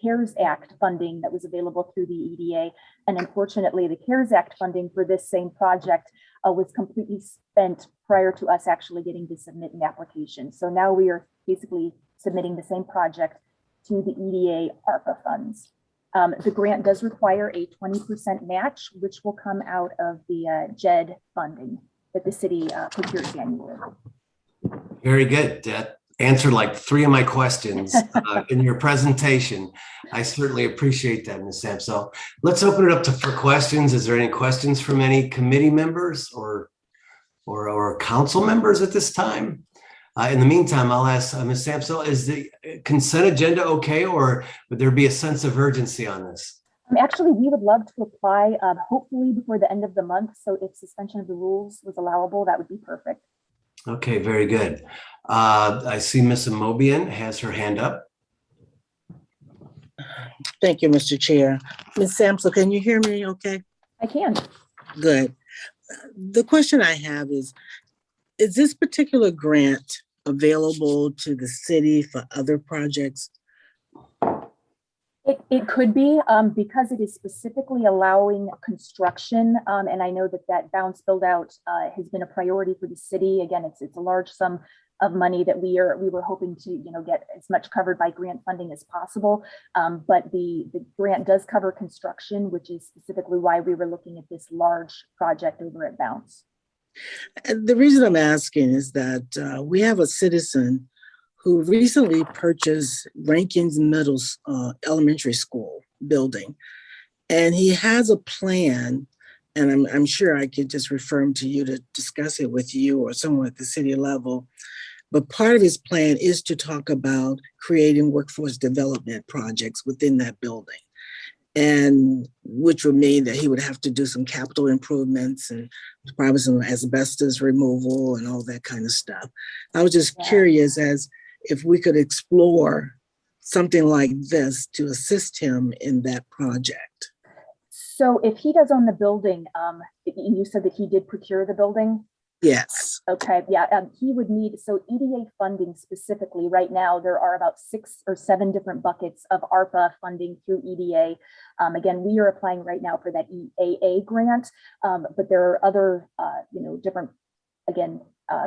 CARES Act funding that was available through the EDA. And unfortunately, the CARES Act funding for this same project was completely spent prior to us actually getting to submit an application. So now we are basically submitting the same project to the EDA ARPA funds. The grant does require a 20% match, which will come out of the JED funding that the city procures annually. Very good. That answered like 3 of my questions in your presentation. I certainly appreciate that, Ms. Samso. Let's open it up for questions. Is there any questions from any committee members or council members at this time? In the meantime, I'll ask Ms. Samso, is the consent agenda okay, or would there be a sense of urgency on this? Actually, we would love to apply hopefully before the end of the month. So if suspension of the rules was allowable, that would be perfect. Okay, very good. I see Ms. Amobian has her hand up. Thank you, Mr. Chair. Ms. Samso, can you hear me okay? I can. Good. The question I have is this particular grant available to the city for other projects? It could be because it is specifically allowing construction. And I know that Bounce build out has been a priority for the city. Again, it's a large sum of money that we were hoping to get as much covered by grant funding as possible. But the grant does cover construction, which is specifically why we were looking at this large project over at Bounce. The reason I'm asking is that we have a citizen who recently purchased Rankins Middle Elementary School building. And he has a plan, and I'm sure I could just refer him to you to discuss it with you or someone at the city level. But part of his plan is to talk about creating workforce development projects within that building, and which would mean that he would have to do some capital improvements and probably some asbestos removal and all that kind of stuff. I was just curious as if we could explore something like this to assist him in that project. So if he does own the building, you said that he did procure the building? Yes. Okay, yeah, he would need, so EDA funding specifically, right now, there are about 6 or 7 different buckets of ARPA funding through EDA. Again, we are applying right now for that EAA grant, but there are other, different, again,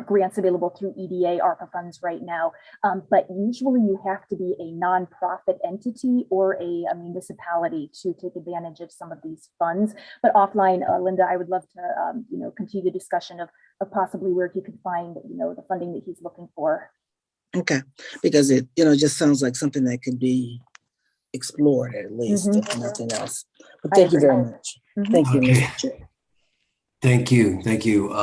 grants available through EDA ARPA funds right now. But usually you have to be a nonprofit entity or a municipality to take advantage of some of these funds. But offline, Linda, I would love to, continue the discussion of possibly where he could find, the funding that he's looking for. Okay, because it, just sounds like something that could be explored at least, if nothing else. But thank you very much. Thank you, Okay. Mr. Chair. Thank you. Thank you.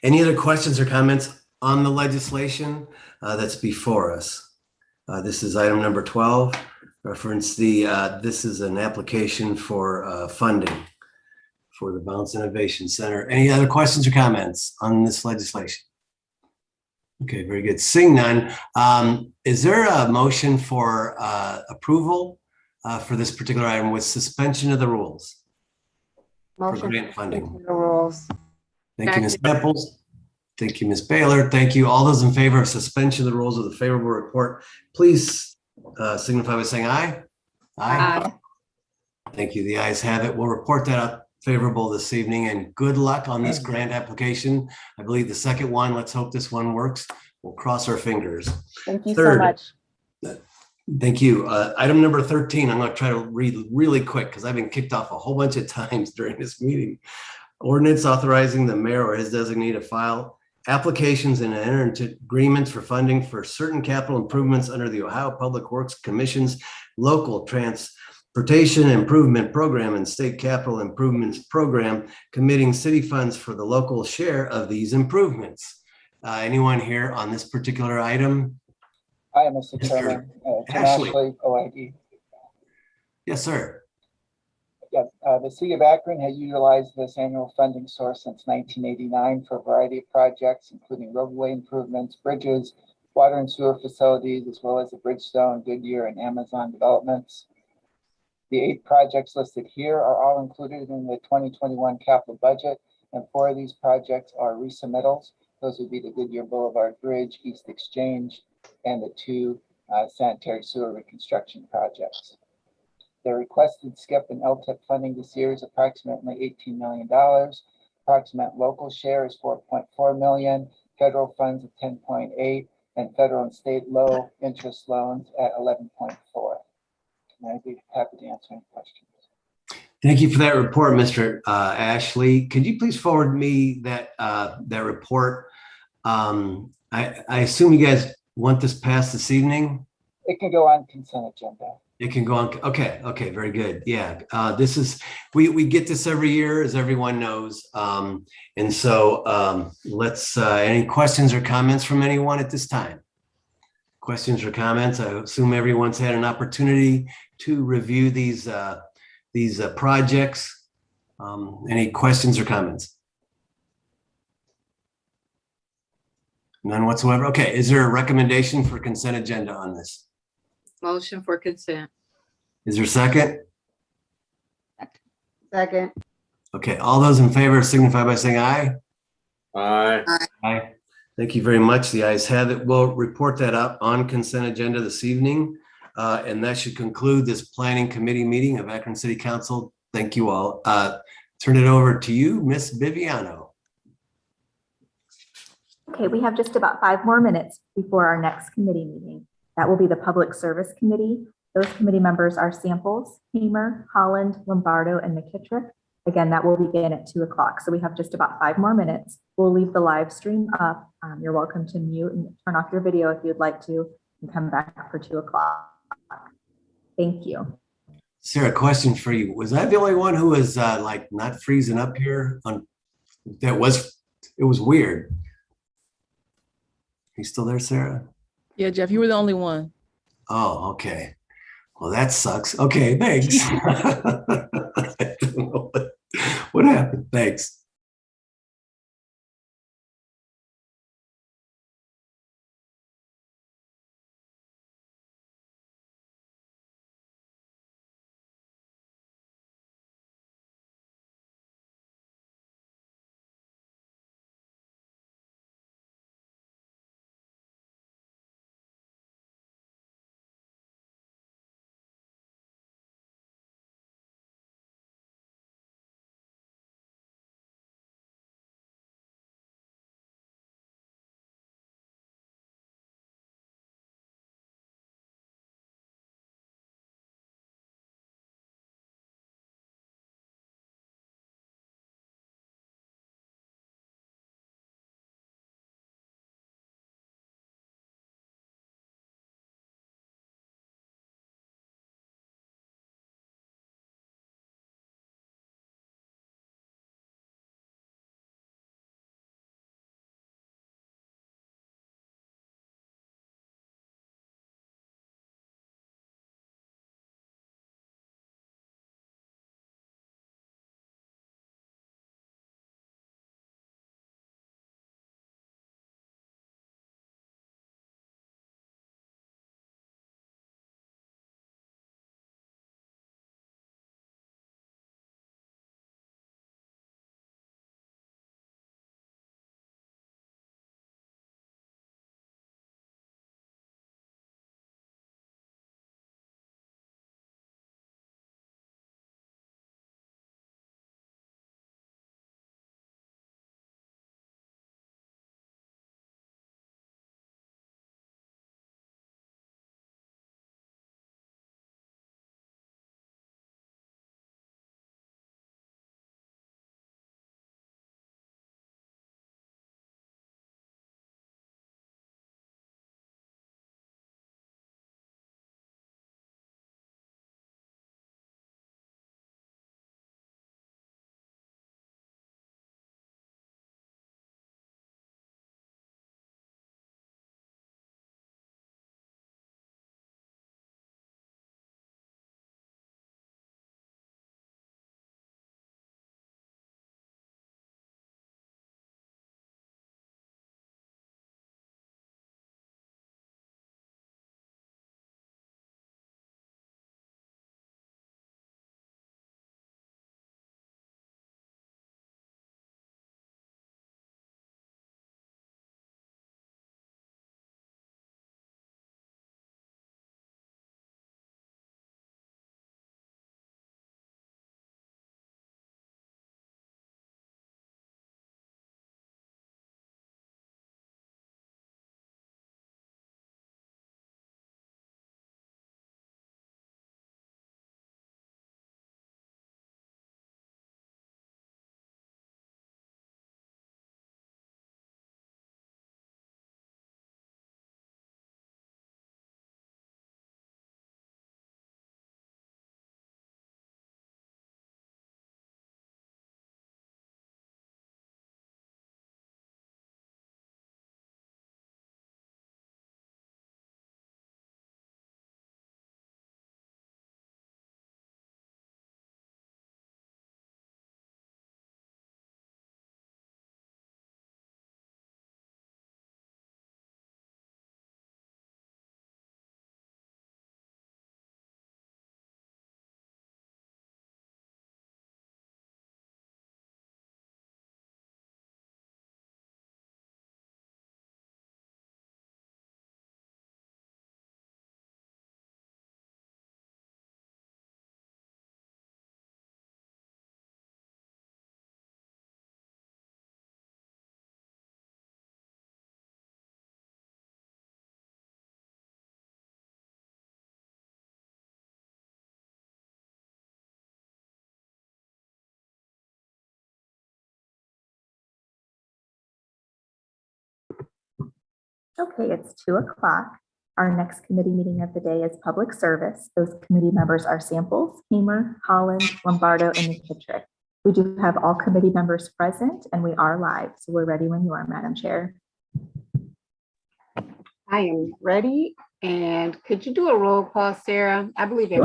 Any other questions or comments on the legislation that's before us? This is item number 12. Reference this is an application for funding for the Bounce Innovation Center. Any other questions or comments on this legislation? Okay, very good. Seeing none, is there a motion for approval for this particular item with suspension of the rules? For Motion grant funding. the rules. Thank you, Ms. Samples. Thank you, Ms. Baylor. Thank you. All those in favor of suspension of the rules with a favorable report, please signify by saying aye. Aye. Thank you. The ayes have it. We'll report that up favorable this evening, and good luck on this grant application. I believe the second one, let's hope this one works. We'll cross our fingers. Thank you Third, so much. Thank you. Item number 13, I'm going to try to read really quick because I've been kicked off a whole bunch of times during this meeting. Ordinance authorizing the mayor or his designee to file applications and enter into agreements for funding for certain capital improvements under the Ohio Public Works Commission's local transportation improvement program and state capital improvements program, committing city funds for the local share of these improvements. Anyone here on this particular item? Hi, Mr. Chairman. Ashley. OID. Yes, sir. Yes, the City of Akron has utilized this annual funding source since 1989 for a variety of projects, including roadway improvements, bridges, water and sewer facilities, as well as the Bridgestone, Goodyear, and Amazon developments. The 8 projects listed here are all included in the 2021 capital budget, and 4 of these projects are resubmittals. Those would be the Goodyear Boulevard Bridge, East Exchange, and the 2 sanitary sewer reconstruction projects. The requested SCIP and LTIP funding this year is approximately $18 million. Approximate local share is $4.4 million, federal funds of $10.8, and federal and state low interest loans at $11.4. And I'd be happy to answer any questions. Thank you for that report, Mr. Ashley. Could you please forward me that report? I assume you guys want this passed this evening? It can go on consent agenda. It can go on. Okay, very good. Yeah, this is, we get this every year, as everyone knows. And so let's, any questions or comments from anyone at this time? Questions or comments? I assume everyone's had an opportunity to review these projects. Any questions or comments? None whatsoever. Okay, is there a recommendation for consent agenda on this? Motion for consent. Is there a second? Second. Okay, all those in favor signify by saying aye. Aye. Aye. Thank you very much. The ayes have it. We'll report that up on consent agenda this evening. And that should conclude this planning committee meeting of Akron City Council. Thank you all. Turn it over to you, Miss Viviano. Okay, we have just about 5 more minutes before our next committee meeting. That will be the Public Service Committee. Those committee members are Samples, Hamer, Holland, Lombardo, and McKittrick. Again, that will begin at 2 o'clock. So we have just about 5 more minutes. We'll leave the live stream up. You're welcome to mute and turn off your video if you'd like to, and come back for 2 o'clock. Thank you. Sarah, question for you. Was I the only one who was like not freezing up here? It was weird. You still there, Sarah? Yeah, Jeff, you were the only one. Oh, okay. Well, that sucks. Okay, thanks. I don't know what happened. Thanks. Okay, it's 2:00. Our next committee meeting of the day is public service. Those committee members are Samples, Hamer, Holland, Lombardo, and McKittrick. We do have all committee members present and we are live. So we're ready when you are, Madam Chair. I am ready. And could you do a roll call, Sarah? I believe it,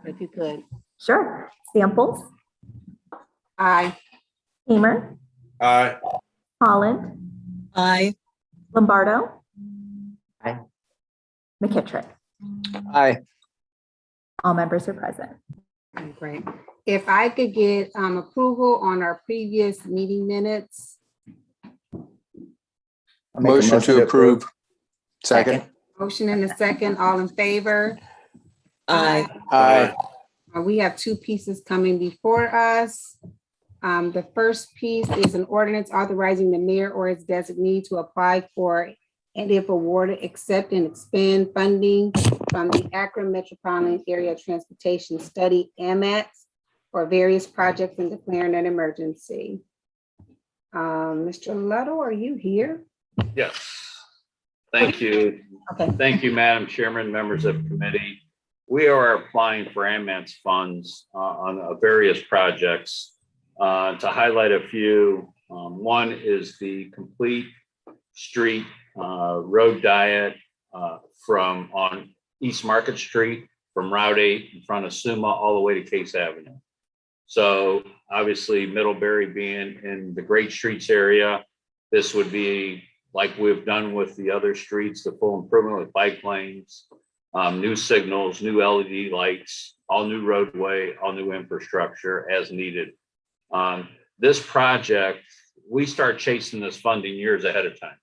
if you could. Sure. Samples, Aye. Hamer, Aye. Holland, Aye. Lombardo, Aye. McKittrick. Aye. All members are present. Okay, great. If I could get approval on our previous meeting minutes. I'll make a Motion to approve. Second. Motion and a second, all in favor? Aye. Aye. We have two pieces coming before us. The first piece is an ordinance authorizing the mayor or its designee to apply for, and if awarded, accept and expend funding from the Akron Metropolitan Area Transportation Study, AMATS, for various projects and declaring an emergency. Mr. Ludlow, are you here? Yes. Thank you. Okay. Thank you, Madam Chairman, members of the committee. We are applying for AMATS funds on various projects. To highlight a few, one is the complete street road diet from on East Market Street from Route 8 in front of Suma all the way to Case Avenue. So obviously Middlebury being in the Great Streets area, this would be like we've done with the other streets, the full improvement with bike lanes, new signals, new LED lights, all new roadway, all new infrastructure as needed. This project, we start chasing this funding years ahead of time.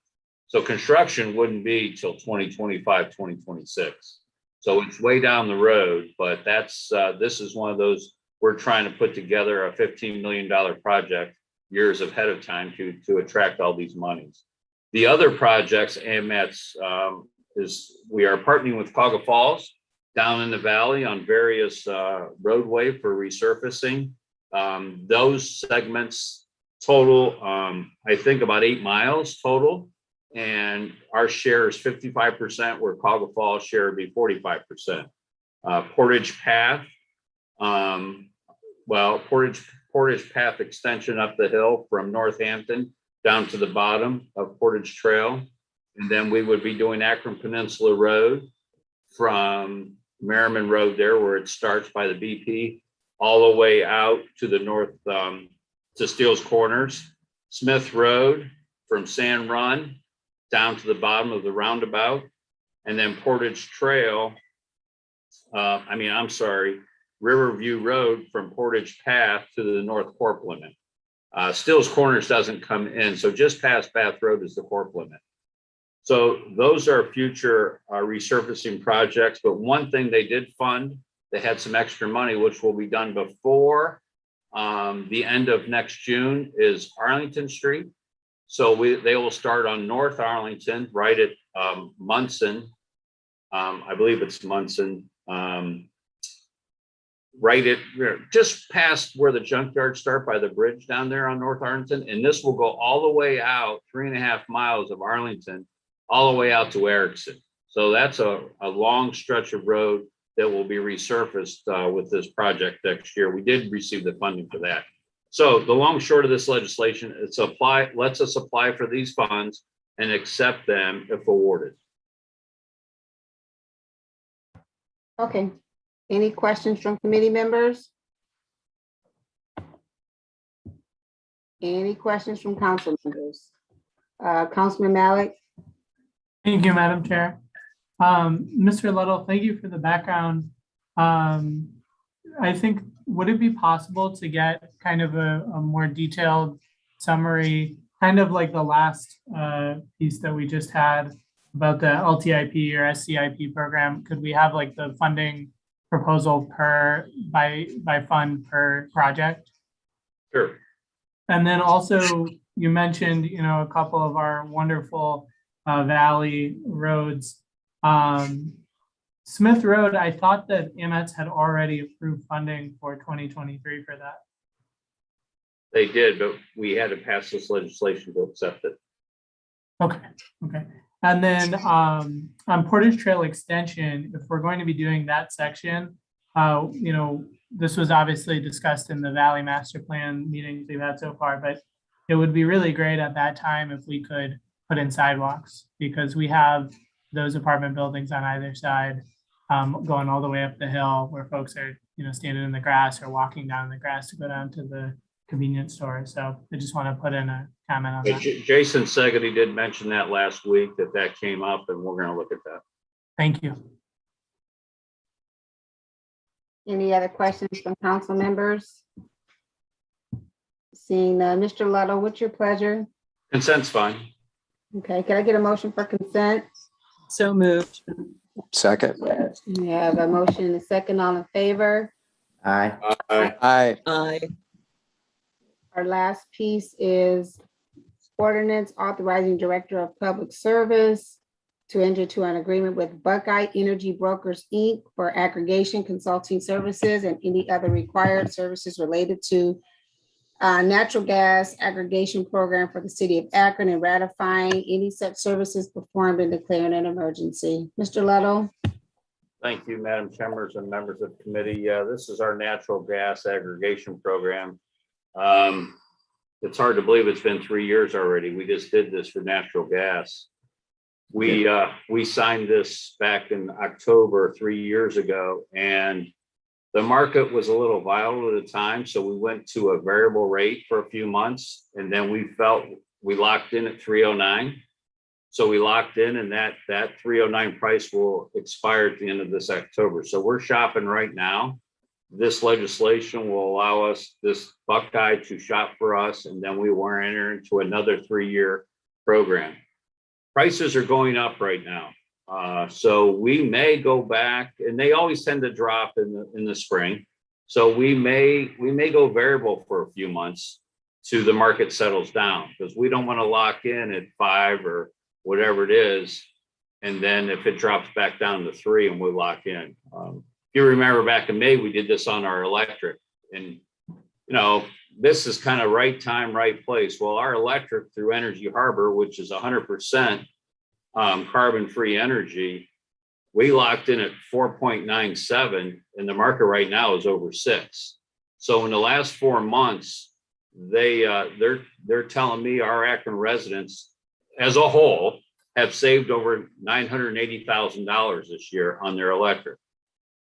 So construction wouldn't be till 2025, 2026. So it's way down the road, but that's, this is one of those, we're trying to put together a $15 million project years ahead of time to attract all these monies. The other projects, AMATS, is we are partnering with Cuyahoga Falls down in the valley on various roadway for resurfacing. Those segments total, I think about 8 miles total. And our share is 55%, where Cuyahoga Falls share would be 45%. Portage Path, Portage Path extension up the hill from Northampton down to the bottom of Portage Trail. And then we would be doing Akron Peninsula Road from Merriman Road there, where it starts by the BP, all the way out to the north to Steele's Corners. Smith Road from Sand Run down to the bottom of the roundabout. And then Portage Trail, Riverview Road from Portage Path to the North Corp limit. Steele's Corners doesn't come in, so just past Bath Road is the Corp limit. So those are future resurfacing projects, but one thing they did fund, they had some extra money, which will be done before the end of next June, is Arlington Street. So they will start on North Arlington, right at Munson. I believe it's Munson. Right at just past where the junkyards start by the bridge down there on North Arlington. And this will go all the way out 3.5 miles of Arlington, all the way out to Erickson. So that's a long stretch of road that will be resurfaced with this project next year. We did receive the funding for that. So the long short of this legislation, lets us apply for these funds and accept them if awarded. Okay. Any questions from committee members? Any questions from council members? Councilman Malik? Thank you, Madam Chair. Mr. Little, thank you for the background. I think, would it be possible to get kind of a more detailed summary, kind of like the last piece that we just had about the LTIP or SCIP program? Could we have like the funding proposal by fund per project? Sure. And then also you mentioned, a couple of our wonderful valley roads. Smith Road, I thought that AMATS had already approved funding for 2023 for that. They did, but we had to pass this legislation to accept it. Okay. And then on Portage Trail Extension, if we're going to be doing that section, this was obviously discussed in the Valley Master Plan meetings we've had so far, but it would be really great at that time if we could put in sidewalks, because we have those apartment buildings on either side, going all the way up the hill where folks are, standing in the grass or walking down the grass to go down to the convenience store. So I just want to put in a comment on that. Jason Segedy did mention that last week, that came up, and we're going to look at that. Thank you. Any other questions from council members? Seeing Mr. Ludlow, what's your pleasure? Consent's fine. Okay, can I get a motion for consent? So moved. Second. We have a motion and a second. All in favor? Aye. Aye. Aye. Our last piece is ordinance authorizing Director of Public Service to enter into an agreement with Buckeye Energy Brokers, Inc. for aggregation consulting services and any other required services related to natural gas aggregation program for the city of Akron, and ratifying any such services performed and declaring an emergency. Mr. Ludlow. Thank you, Madam Chambers and members of the committee. This is our natural gas aggregation program. It's hard to believe it's been 3 years already. We just did this for natural gas. We signed this back in October 3 years ago, and the market was a little volatile at the time, so we went to a variable rate for a few months, and then we locked in at 309. So we locked in, and that 309 price will expire at the end of this October. So we're shopping right now. This legislation will allow us, this Buckeye, to shop for us, and then we will enter into another 3-year program. Prices are going up right now. So we may go back, and they always tend to drop in the spring. So we may go variable for a few months till the market settles down, because we don't want to lock in at 5 or whatever it is. And then if it drops back down to 3 and we lock in. If you remember back in May, we did this on our electric, and this is kind of right time, right place. Well, our electric through Energy Harbor, which is 100% carbon-free energy, we locked in at 4.97, and the market right now is over 6. So in the last 4 months, they're telling me our Akron residents as a whole have saved over $980,000 this year on their electric.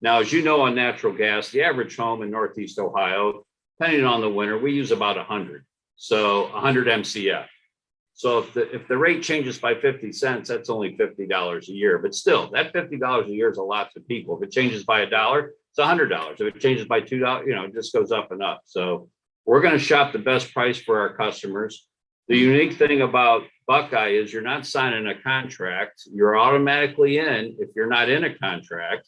Now, as you know, on natural gas, the average home in Northeast Ohio, depending on the winter, we use about 100. So 100 MCF. So if the rate changes by 50 cents, that's only $50 a year. But still, that $50 a year is a lot to people. If it changes by $1, it's $100. If it changes by $2, it just goes up and up. So we're going to shop the best price for our customers. The unique thing about Buckeye is you're not signing a contract. You're automatically in if you're not in a contract.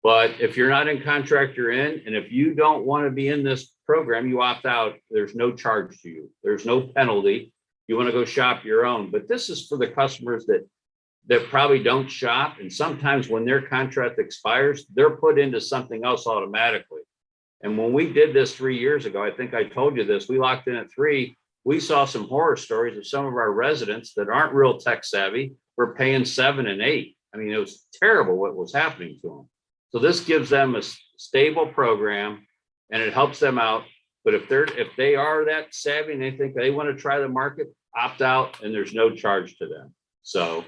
But if you're not in contract, you're in. And if you don't want to be in this program, you opt out. There's no charge to you. There's no penalty. You want to go shop your own. But this is for the customers that probably don't shop. And sometimes when their contract expires, they're put into something else automatically. And when we did this 3 years ago, I think I told you this, we locked in at 3. We saw some horror stories of some of our residents that aren't real tech savvy were paying 7 and 8. I mean, it was terrible what was happening to them. So this gives them a stable program and it helps them out. But if they are that savvy and they think they want to try the market, opt out and there's no charge to them. So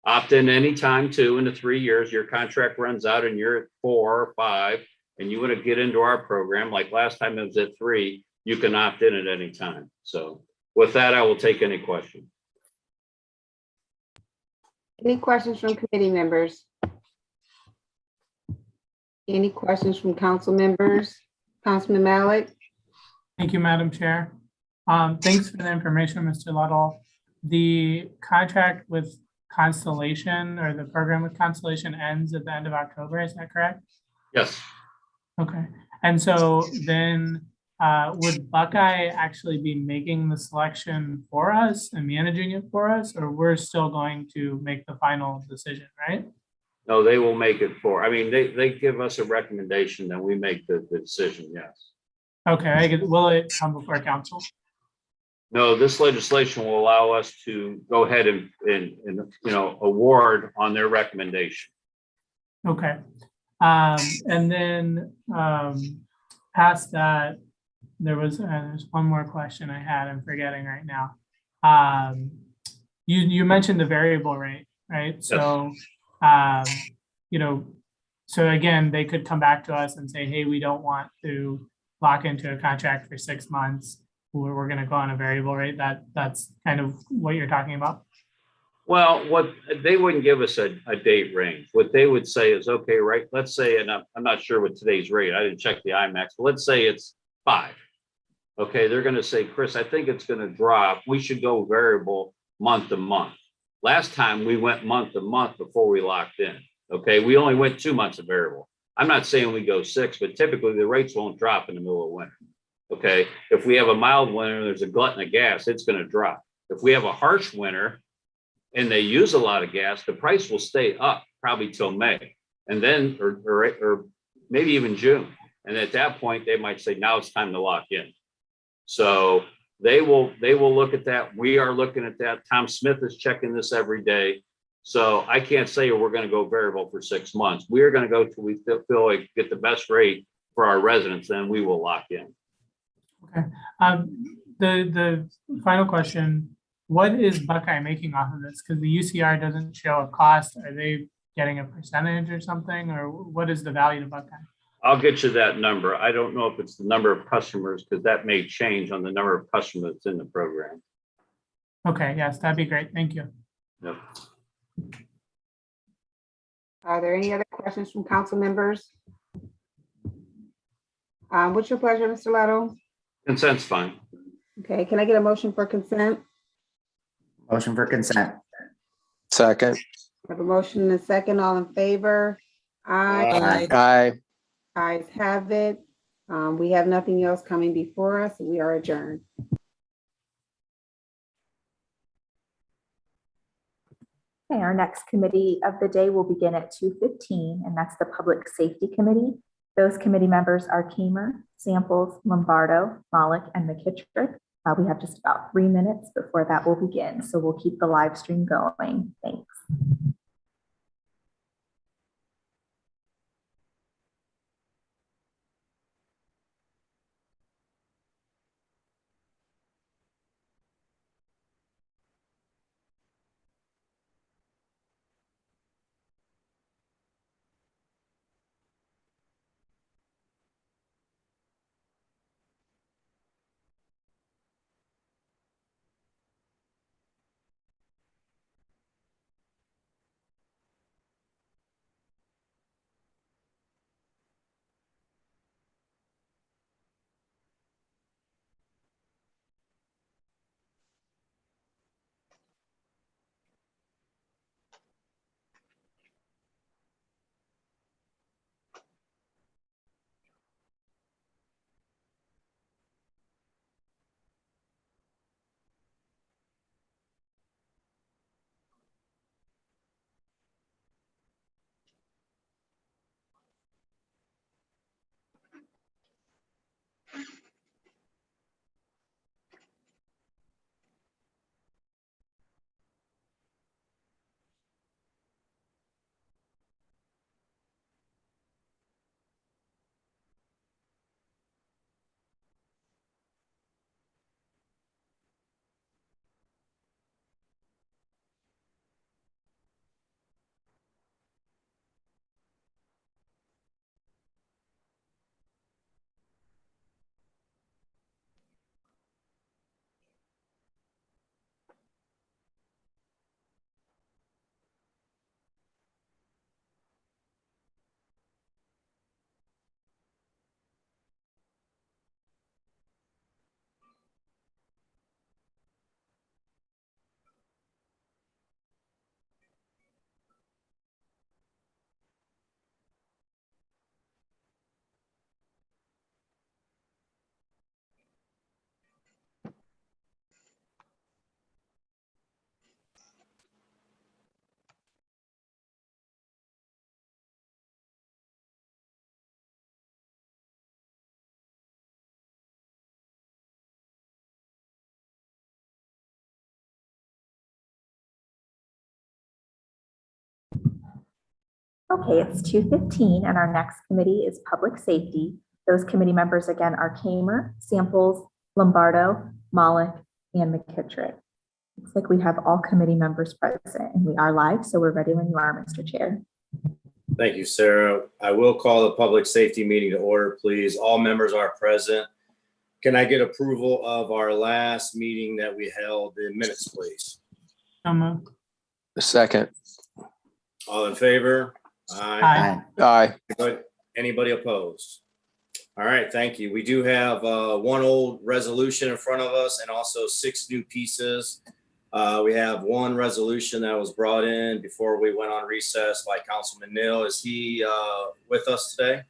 opt in anytime too. In the 3 years, your contract runs out and you're at 4 or 5 and you want to get into our program, like last time it was at 3, you can opt in at any time. So with that, I will take any question. Any questions from committee members? Any questions from council members? Councilman Malik? Thank you, Madam Chair. Thanks for the information, Mr. Ludlow. The contract with Constellation, or the program with Constellation, ends at the end of October, is that correct? Yes. Okay. And so then would Buckeye actually be making the selection for us and managing it for us, or we're still going to make the final decision, right? No, they will make it for, I mean, they give us a recommendation and we make the decision, yes. Okay, will it come before council? No, this legislation will allow us to go ahead and award on their recommendation. Okay. And then past that, there's one more question I had, I'm forgetting right now. You mentioned the variable rate, right? Yes. So, so again, they could come back to us and say, hey, we don't want to lock into a contract for 6 months. We're going to go on a variable rate. That's kind of what you're talking about. Well, what they wouldn't give us a date range. What they would say is, okay, right, let's say, and I'm not sure what today's rate, I didn't check the IMAX, but let's say it's 5. Okay, they're going to say, Chris, I think it's going to drop. We should go variable month to month. Last time we went month to month before we locked in. Okay, we only went 2 months of variable. I'm not saying we go 6, but typically the rates won't drop in the middle of winter. Okay, if we have a mild winter, there's a glut in the gas, it's going to drop. If we have a harsh winter and they use a lot of gas, the price will stay up probably till May, and then or maybe even June. And at that point, they might say, now it's time to lock in. So they will look at that. We are looking at that. Tom Smith is checking this every day. So I can't say we're going to go variable for 6 months. We are going to go till we feel like get the best rate for our residents, then we will lock in. Okay. The final question, what is Buckeye making off of this? Because the UCR doesn't show a cost. Are they getting a percentage or something? Or what is the value to Buckeye? I'll get you that number. I don't know if it's the number of customers, because that may change on the number of customers that's in the program. Okay, yes, that'd be great. Thank you. Yep. Are there any other questions from council members? What's your pleasure, Mr. Leto? Consent's fine. Okay, can I get a motion for consent? Motion for consent. Second. I have a motion and a second. All in favor? Aye. Aye. Ayes have it. We have nothing else coming before us. We are adjourned. Okay, our next committee of the day will begin at 2:15, and that's the Public Safety Committee. Those committee members are Kamer, Samples, Lombardo, Malik, and McKittrick. We have just about 3 minutes before that will begin, so we'll keep the live stream going. Thanks. Okay, it's 2:15 and our next committee is Public Safety. Those committee members again are Kamer, Samples, Lombardo, Malik, and McKittrick. Looks like we have all committee members present and we are live, so we're ready when you are, Mr. Chair. Thank you, Sarah. I will call the public safety meeting to order, please. All members are present. Can I get approval of our last meeting that we held in minutes, please? So moved. Second. All in favor? Aye. Aye. Anybody opposed? All right, thank you. We do have one old resolution in front of us and also 6 new pieces. We have one resolution that was brought in before we went on recess by Councilman Neal. Is he with us today?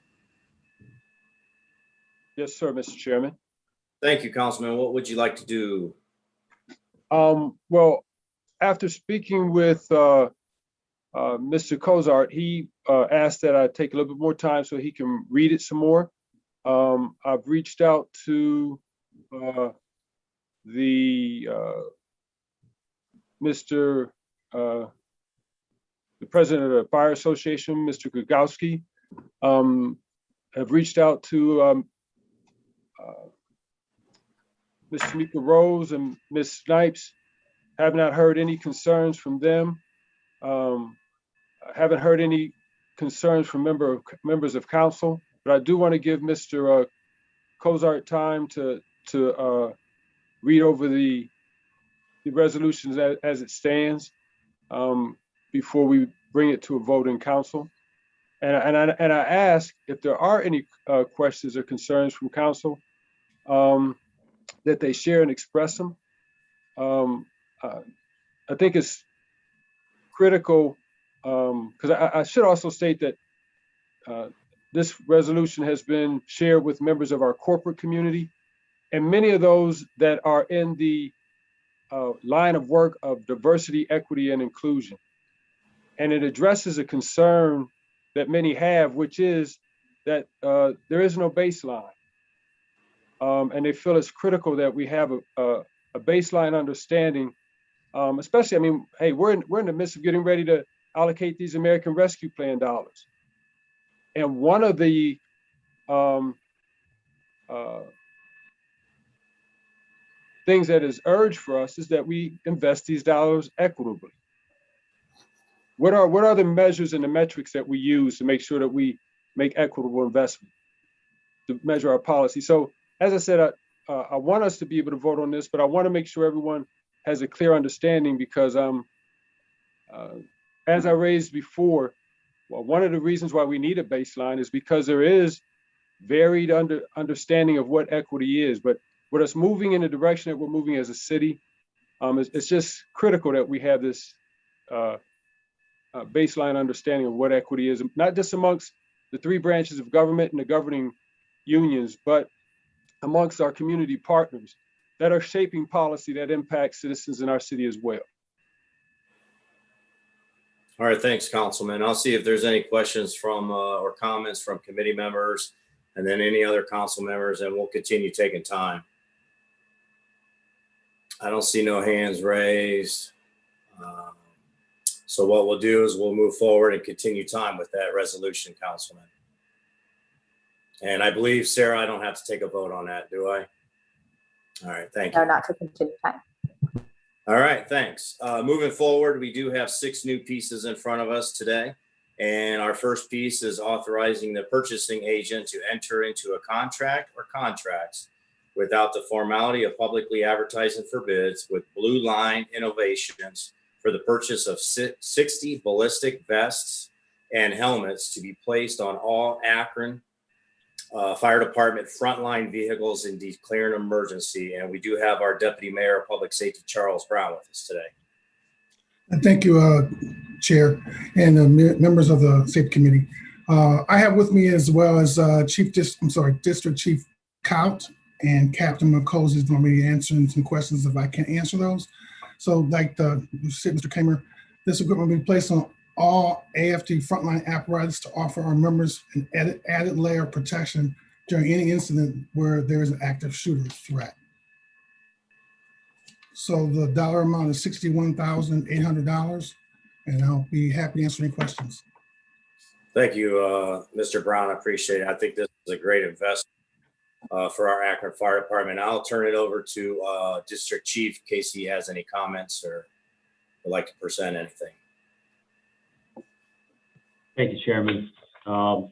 Yes, sir, Mr. Chairman. Thank you, Councilman. What would you like to do? Well, after speaking with Mr. Cozart, he asked that I take a little bit more time so he can read it some more. I've reached out to the president of the Fire Association, Mr. Gregowski. Have reached out to Ms. Tamika Rose and Ms. Snipes. Have not heard any concerns from them. I haven't heard any concerns from members of council, but I do want to give Mr. Cozart time to read over the resolutions as it stands before we bring it to a vote in council. And I ask if there are any questions or concerns from council that they share and express them. I think it's critical because I should also state that this resolution has been shared with members of our corporate community and many of those that are in the line of work of diversity, equity, and inclusion. And it addresses a concern that many have, which is that there is no baseline. And they feel it's critical that we have a baseline understanding, especially, I mean, hey, we're in the midst of getting ready to allocate these American Rescue Plan dollars. And one of the things that is urged for us is that we invest these dollars equitably. What are the measures and the metrics that we use to make sure that we make equitable investment to measure our policy? So as I said, I want us to be able to vote on this, but I want to make sure everyone has a clear understanding because as I raised before, well, one of the reasons why we need a baseline is because there is varied understanding of what equity is. But with us moving in the direction that we're moving as a city, it's just critical that we have this baseline understanding of what equity is, not just amongst the 3 branches of government and the governing unions, but amongst our community partners that are shaping policy that impacts citizens in our city as well. All right, thanks, Councilman. I'll see if there's any questions from or comments from committee members and then any other council members, and we'll continue taking time. I don't see no hands raised. So what we'll do is we'll move forward and continue time with that resolution, Councilman. And I believe, Sarah, I don't have to take a vote on that, do I? All right, thank you. No, not to continue time. All right, thanks. Moving forward, we do have 6 new pieces in front of us today. And our first piece is authorizing the purchasing agent to enter into a contract or contracts without the formality of publicly advertising for bids with Blue Line Innovations for the purchase of 60 ballistic vests and helmets to be placed on all Akron Fire Department frontline vehicles and declare an emergency. And we do have our Deputy Mayor of Public Safety, Charles Brown, with us today. Thank you, Chair, and members of the Safety Committee. I have with me as well as District Chief Count and Captain McCose is going to be answering some questions if I can answer those. So like you said, Mr. Kamer, this equipment will be placed on all AFD frontline apparatus to offer our members an added layer of protection during any incident where there is an active shooter threat. So the dollar amount is $61,800, and I'll be happy to answer any questions. Thank you, Mr. Brown. I appreciate it. I think this is a great investment for our Akron Fire Department. I'll turn it over to District Chief in case he has any comments or would like to present anything. Thank you, Chairman.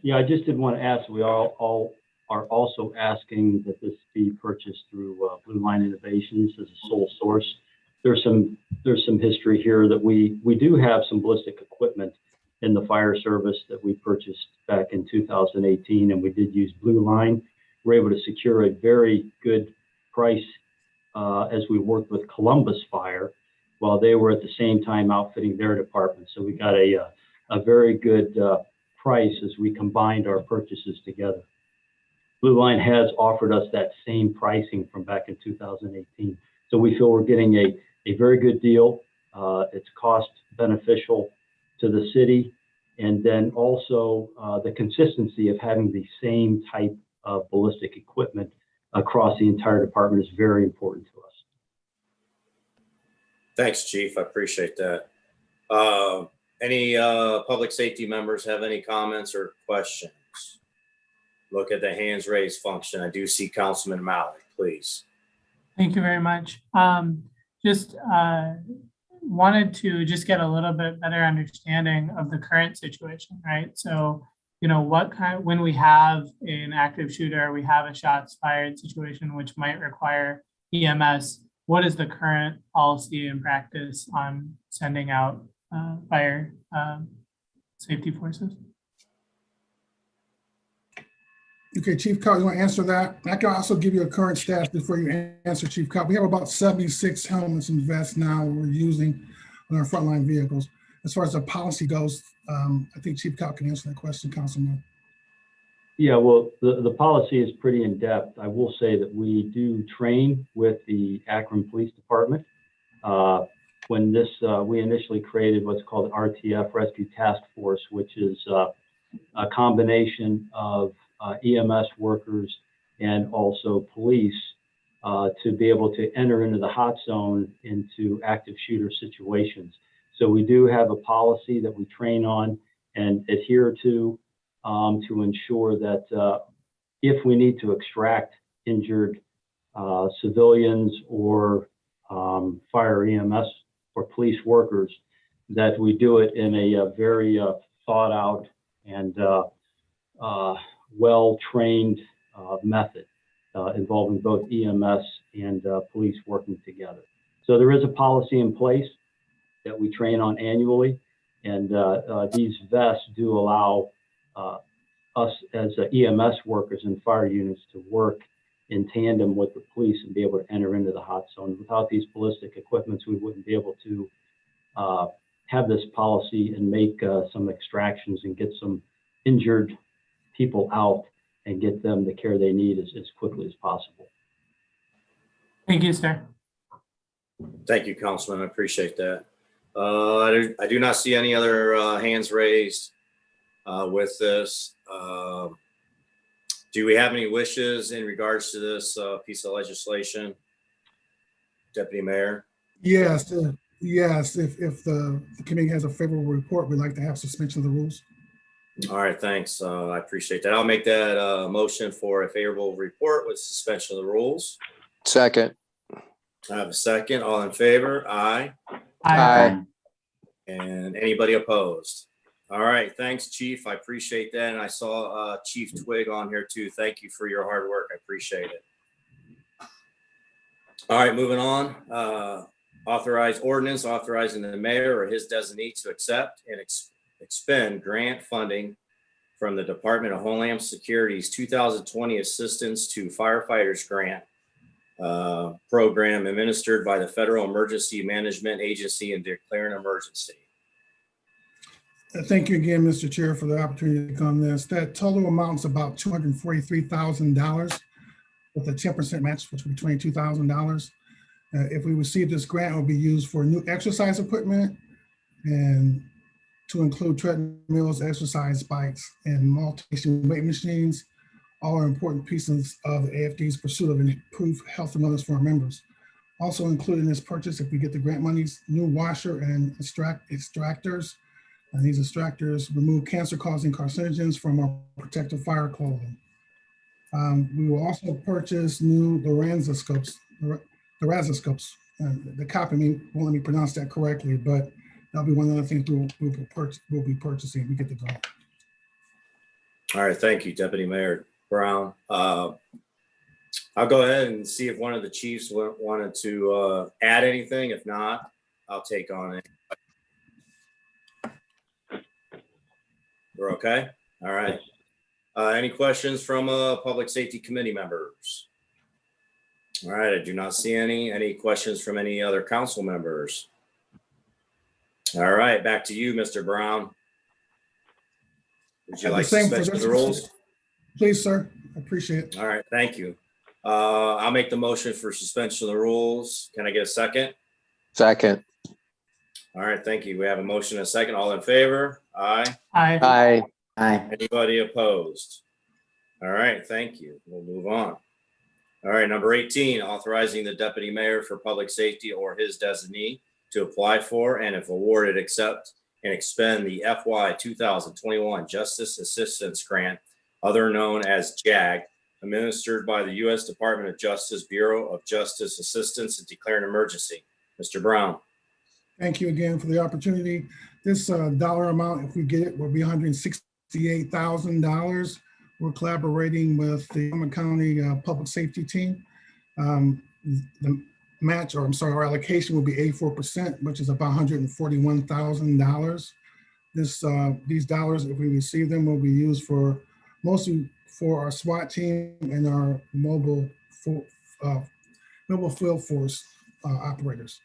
Yeah, I just did want to ask, we all are also asking that this be purchased through Blue Line Innovations as a sole source. There's some history here that we do have some ballistic equipment in the fire service that we purchased back in 2018, and we did use Blue Line. We were able to secure a very good price as we worked with Columbus Fire while they were at the same time outfitting their department. So we got a very good price as we combined our purchases together. Blue Line has offered us that same pricing from back in 2018. So we feel we're getting a very good deal. It's cost beneficial to the city. And then also the consistency of having the same type of ballistic equipment across the entire department is very important to us. Thanks, Chief. I appreciate that. Any public safety members have any comments or questions? Look at the hands raised function. I do see Councilman Malley, please. Thank you very much. Just wanted to just get a little bit better understanding of the current situation, right? So, you know, when we have an active shooter, we have a shots fired situation, which might require EMS, what is the current policy and practice on sending out fire safety forces? Okay, Chief Cobb, you want to answer that? I can also give you a current status before you answer, Chief Cobb. We have about 76 helmets and vests now we're using on our frontline vehicles. As far as the policy goes, I think Chief Cobb can answer that question, Councilman. Yeah, well, the policy is pretty in-depth. I will say that we do train with the Akron Police Department. When we initially created what's called RTF, Rescue Task Force, which is a combination of EMS workers and also police to be able to enter into the hot zone into active shooter situations. So we do have a policy that we train on and adhere to ensure that if we need to extract injured civilians or fire EMS or police workers, that we do it in a very thought out and well-trained method involving both EMS and police working together. So there is a policy in place that we train on annually, and these vests do allow us as EMS workers and fire units to work in tandem with the police and be able to enter into the hot zone. Without these ballistic equipments, we wouldn't be able to have this policy and make some extractions and get some injured people out and get them the care they need as quickly as possible. Thank you, sir. Thank you, Councilman. I appreciate that. I do not see any other hands raised with this. Do we have any wishes in regards to this piece of legislation? Deputy Mayor? Yes, yes. If the committee has a favorable report, we'd like to have suspension of the rules. All right, thanks. I appreciate that. I'll make that motion for a favorable report with suspension of the rules. Second. I have a second. All in favor? Aye. Aye. And anybody opposed? All right, thanks, Chief. I appreciate that. And I saw Chief Twig on here too. Thank you for your hard work. I appreciate it. All right, moving on. Authorized ordinance authorizing the mayor or his designee to accept and expend grant funding from the Department of Homeland Security's 2020 Assistance to Firefighters Grant program administered by the Federal Emergency Management Agency and declare an emergency. Thank you again, Mr. Chair, for the opportunity to come this. That total amount's about $243,000 with a 10% match, which would be $22,000. If we receive this grant, it will be used for new exercise equipment and to include treadmills, exercise bikes, and multi-station weight machines. All are important pieces of the AFD's pursuit of improved health and wellness for our members. Also included in this purchase, if we get the grant monies, new washer and extractors And these extractors remove cancer-causing carcinogens from our protective fire clothing. We will also purchase new laryngoscopes. The copy won't let me pronounce that correctly, but that'll be one of the things we'll be purchasing. We get to go. All right, thank you, Deputy Mayor Brown. I'll go ahead and see if one of the chiefs wanted to add anything. If not, I'll take on it. We're okay? All right. Any questions from Public Safety Committee members? All right, I do not see any. Any questions from any other council members? All right, back to you, Mr. Brown. Would you like to suspend the rules? Please, sir. I appreciate it. All right, thank you. I'll make the motion for suspension of the rules. Can I get a second? Second. All right, thank you. We have a motion and a second. All in favor? Aye. Aye. Anybody opposed? All right, thank you. We'll move on. All right, number 18, authorizing the deputy mayor for public safety or his designee to apply for and if awarded, accept and expend the FY 2021 Justice Assistance Grant, other known as JAG, administered by the U.S. Department of Justice Bureau of Justice Assistance, and declare an emergency. Mr. Brown. Thank you again for the opportunity. This dollar amount, if we get it, will be $168,000. We're collaborating with the Montgomery County Public Safety Team. The match, or I'm sorry, our allocation will be 84%, which is about $141,000. These dollars, if we receive them, will be used for mostly for our SWAT team and our mobile field force operators.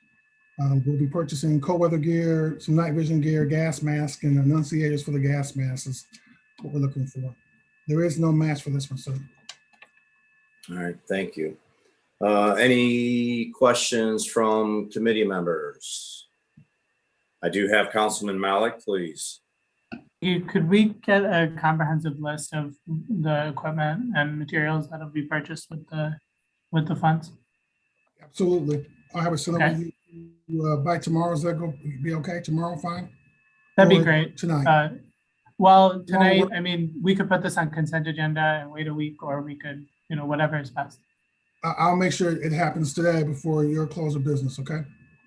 We'll be purchasing cold weather gear, some night vision gear, gas mask, and enunciators for the gas masks is what we're looking for. There is no match for this one, sir. All right, thank you. Any questions from committee members? I do have Councilman Malik, please. Could we get a comprehensive list of the equipment and materials that'll be purchased with the funds? Absolutely. I'll have it sent over to you by tomorrow. Is that going to be okay? Tomorrow, fine? That'd be great. Tonight. Well, tonight, I mean, we could put this on consent agenda and wait a week, or we could, whatever is best. I'll make sure it happens today before your close of business, okay?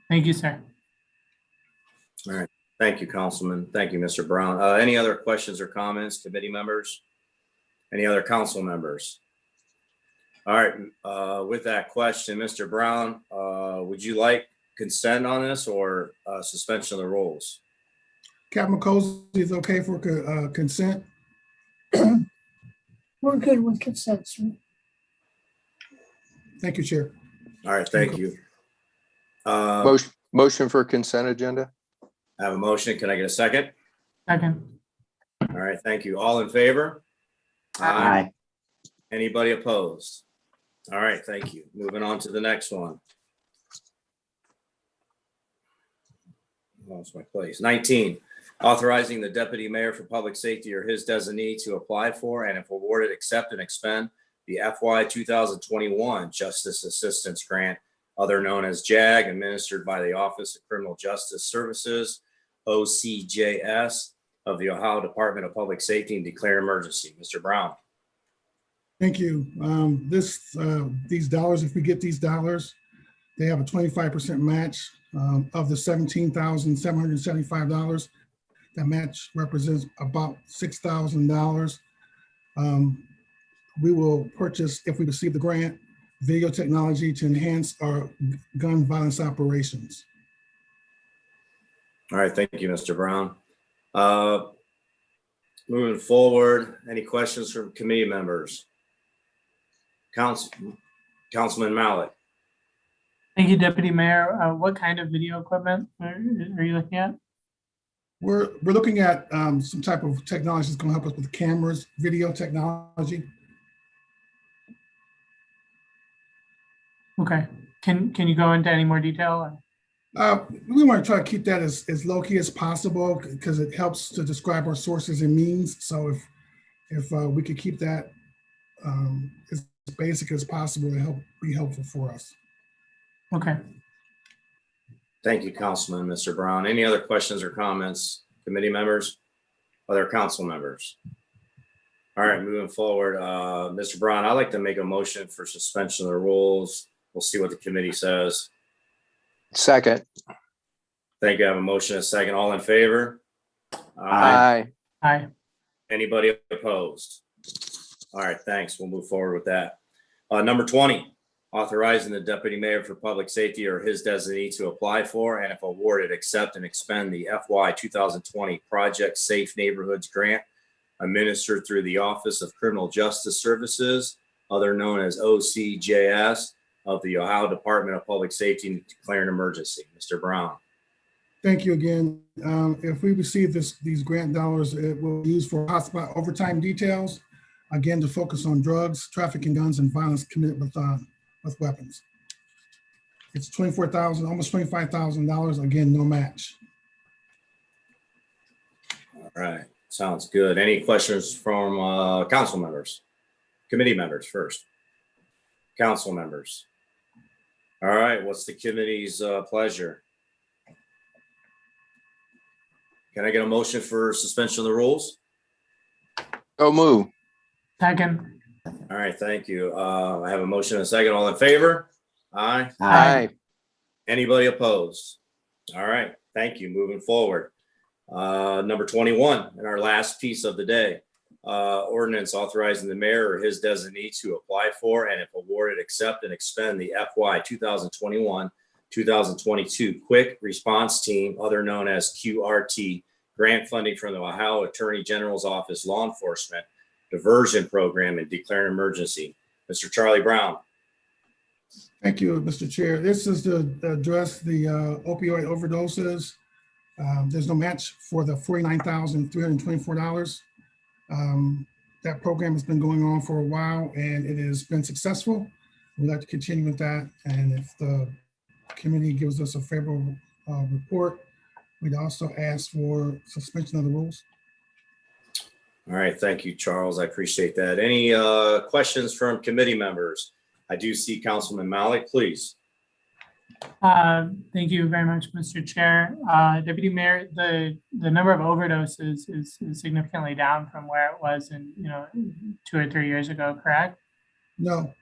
Thank you, sir. All right. Thank you, Councilman. Thank you, Mr. Brown. Any other questions or comments, committee members? Any other council members? All right. With that question, Mr. Brown, would you like consent on this or suspension of the rules? Captain McCosey is okay for consent? We're good with consent, sir. Thank you, Chair. All right, thank you. Motion for consent agenda. I have a motion. Can I get a second? Second. All right, thank you. All in favor? Aye. Anybody opposed? All right, thank you. Moving on to the next one. Lost my place. 19, authorizing the deputy mayor for public safety or his designee to apply for and if awarded, accept and expend the FY 2021 Justice Assistance Grant, other known as JAG, administered by the Office of Criminal Justice Services, OCJS, of the Ohio Department of Public Safety, and declare emergency. Mr. Brown. Thank you. These dollars, if we get these dollars, they have a 25% match of the $17,775. That match represents about $6,000. We will purchase, if we receive the grant, video technology to enhance our gun violence operations. All right, thank you, Mr. Brown. Moving forward, any questions from committee members? Councilman Malik. Thank you, Deputy Mayor. What kind of video equipment are you looking at? We're looking at some type of technology that's going to help us with cameras, video technology. Okay. Can you go into any more detail? We want to try to keep that as low key as possible because it helps to describe our sources and means. So if we could keep that as basic as possible, to be helpful for us. Okay. Thank you, Councilman, Mr. Brown. Any other questions or comments committee members, other council members? All right, moving forward, Mr. Brown, I'd like to make a motion for suspension of the rules. We'll see what the committee says. Second. Thank you. I have a motion and a second. All in favor? Aye. Aye. Anybody opposed? All right, thanks. We'll move forward with that. Number 20, authorizing the deputy mayor for public safety or his designee to apply for, and if awarded, accept and expend the FY 2020 Project Safe Neighborhoods Grant administered through the Office of Criminal Justice Services, other known as OCJS, of the Ohio Department of Public Safety, and declare an emergency. Mr. Brown. Thank you again. If we receive these grant dollars, it will be used for hotspot overtime details, again, to focus on drugs, trafficking, guns, and violence committed with weapons. It's $24,000, almost $25,000. Again, no match. All right, sounds good. Any questions from council members? Committee members first. Council members. All right, what's the committee's pleasure? Can I get a motion for suspension of the rules? So move. Second. All right, thank you. I have a motion and a second. All in favor? Aye. Aye. Anybody opposed? All right, thank you. Moving forward. Number 21, and our last piece of the day. Ordinance authorizing the mayor or his designee to apply for, and if awarded, accept and expend the FY 2021-2022 Quick Response Team, other known as QRT, grant funding from the Ohio Attorney General's Office Law Enforcement Diversion Program, and declare an emergency. Mr. Charlie Brown. Thank you, Mr. Chair. This is to address the opioid overdoses. There's no match for the $49,324. That program has been going on for a while and it has been successful. We'd like to continue with that. And if the committee gives us a favorable report, we'd also ask for suspension of the rules. All right, thank you, Charles. I appreciate that. Any questions from committee members? I do see Councilman Malik, please. Thank you very much, Mr. Chair. Deputy Mayor, the number of overdoses is significantly down from where it was in 2 or 3 years ago, correct? No,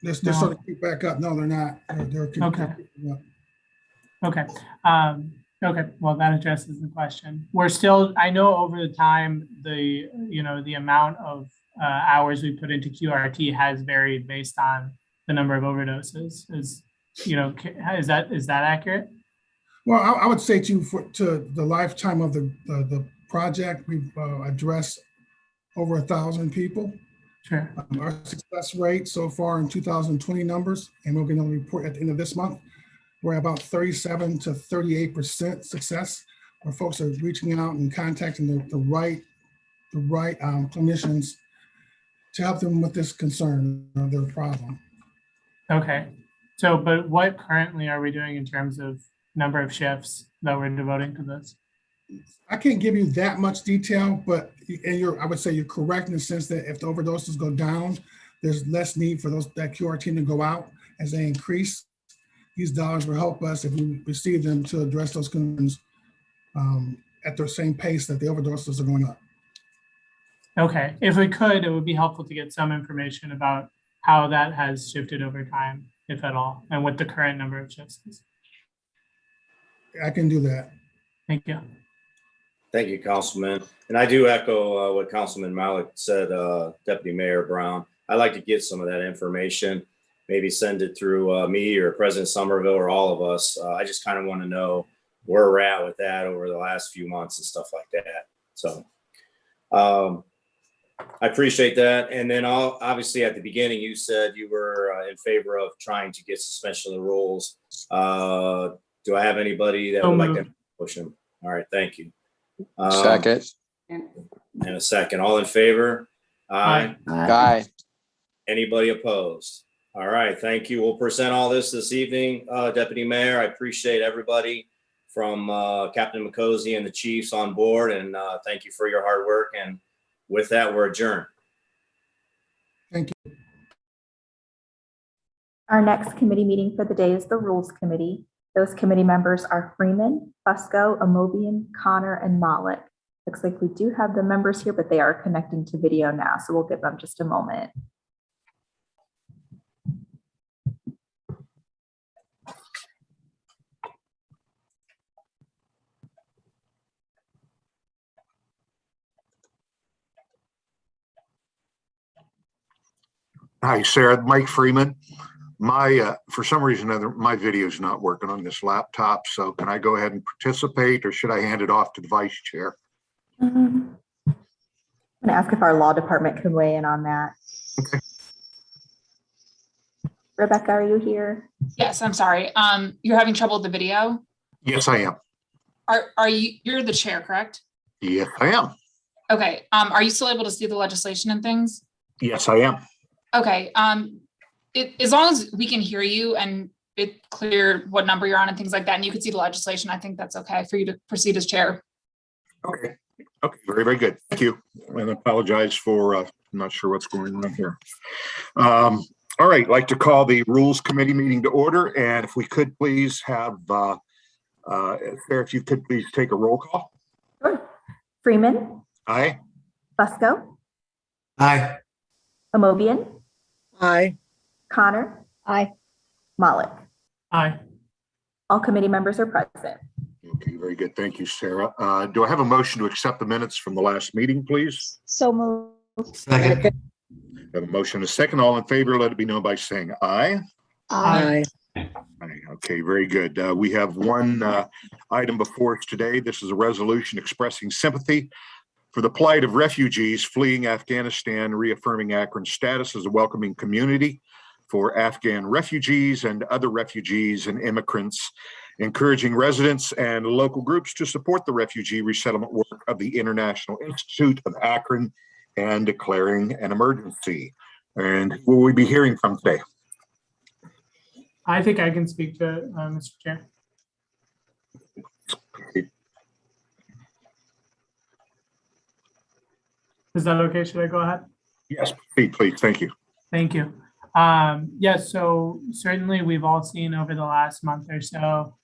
they're sort of keep back up. No, they're not. They're Okay. Okay. Okay. Well, that addresses the question. We're still, I know over the time, the amount of hours we put into QRT has varied based on the number of overdoses. Is that accurate? Well, I would say to the lifetime of the project, we've addressed over 1,000 people. Sure. Our success rate so far in 2020 numbers, and we're going to report at the end of this month, we're about 37 to 38% success, where folks are reaching out and contacting the right clinicians to help them with this concern or their problem. Okay. So, but what currently are we doing in terms of number of shifts that we're devoting to this? I can't give you that much detail, but I would say you're correct in the sense that if the overdoses go down, there's less need for that QRT to go out. As they increase, these dollars will help us if we receive them to address those concerns at the same pace that the overdoses are going up. Okay. If we could, it would be helpful to get some information about how that has shifted over time, if at all, and what the current number of shifts is. I can do that. Thank you. Thank you, Councilman. And I do echo what Councilman Malik said, Deputy Mayor Brown. I'd like to get some of that information, maybe send it through me or President Somerville or all of us. I just kind of want to know where we're at with that over the last few months and stuff like that. So I appreciate that. And then obviously at the beginning, you said you were in favor of trying to get suspension of the rules. Do I have anybody that would like to push them? All right, thank you. Second. And a second. All in favor? Aye. Aye. Anybody opposed? All right, thank you. We'll present all this evening, Deputy Mayor. I appreciate everybody from Captain McCosey and the chiefs on board, and thank you for your hard work. And with that, we're adjourned. Thank you. Our next committee meeting for the day is the Rules Committee. Those committee members are Freeman, Fusco, Amobian, Connor, and Malik. Looks like we do have the members here, but they are connecting to video now, so we'll give them just a moment. Hi, Sarah. Mike Freeman. For some reason or other, my video is not working on this laptop. So can I go ahead and participate, or should I hand it off to the vice chair? I'm going to ask if our law department can weigh in on that. Okay. Rebecca, are you here? Yes, I'm sorry. You're having trouble with the video? Yes, I am. You're the chair, correct? Yes, I am. Okay. Are you still able to see the legislation and things? Yes, I am. Okay. As long as we can hear you and it clear what number you're on and things like that, and you can see the legislation, I think that's okay for you to proceed as chair. Okay. Okay. Very, very good. Thank you. And I apologize for, I'm not sure what's going on here. All right. I'd like to call the Rules Committee meeting to order. And if we could please have, Sarah, if you could please take a roll call. Sure. Freeman. Aye. Fusco. Aye. Amobian. Aye. Connor. Aye. Malik. Aye. All committee members are present. Okay, very good. Thank you, Sarah. Do I have a motion to accept the minutes from the last meeting, please? So moved. Second. I have a motion, a second. All in favor, let it be known by saying aye. Aye. Aye. Okay, very good. We have one item before us today. This is a resolution expressing sympathy for the plight of refugees fleeing Afghanistan, reaffirming Akron's status as a welcoming community for Afghan refugees and other refugees and immigrants, encouraging residents and local groups to support the refugee resettlement work of the International Institute of Akron and declaring an emergency. And who will we be hearing from today? I think I can speak to Mr. Chair. Is that okay? Should I go ahead? Yes, please. Thank you. Thank you. Yes, so certainly we've all seen over the last month or so,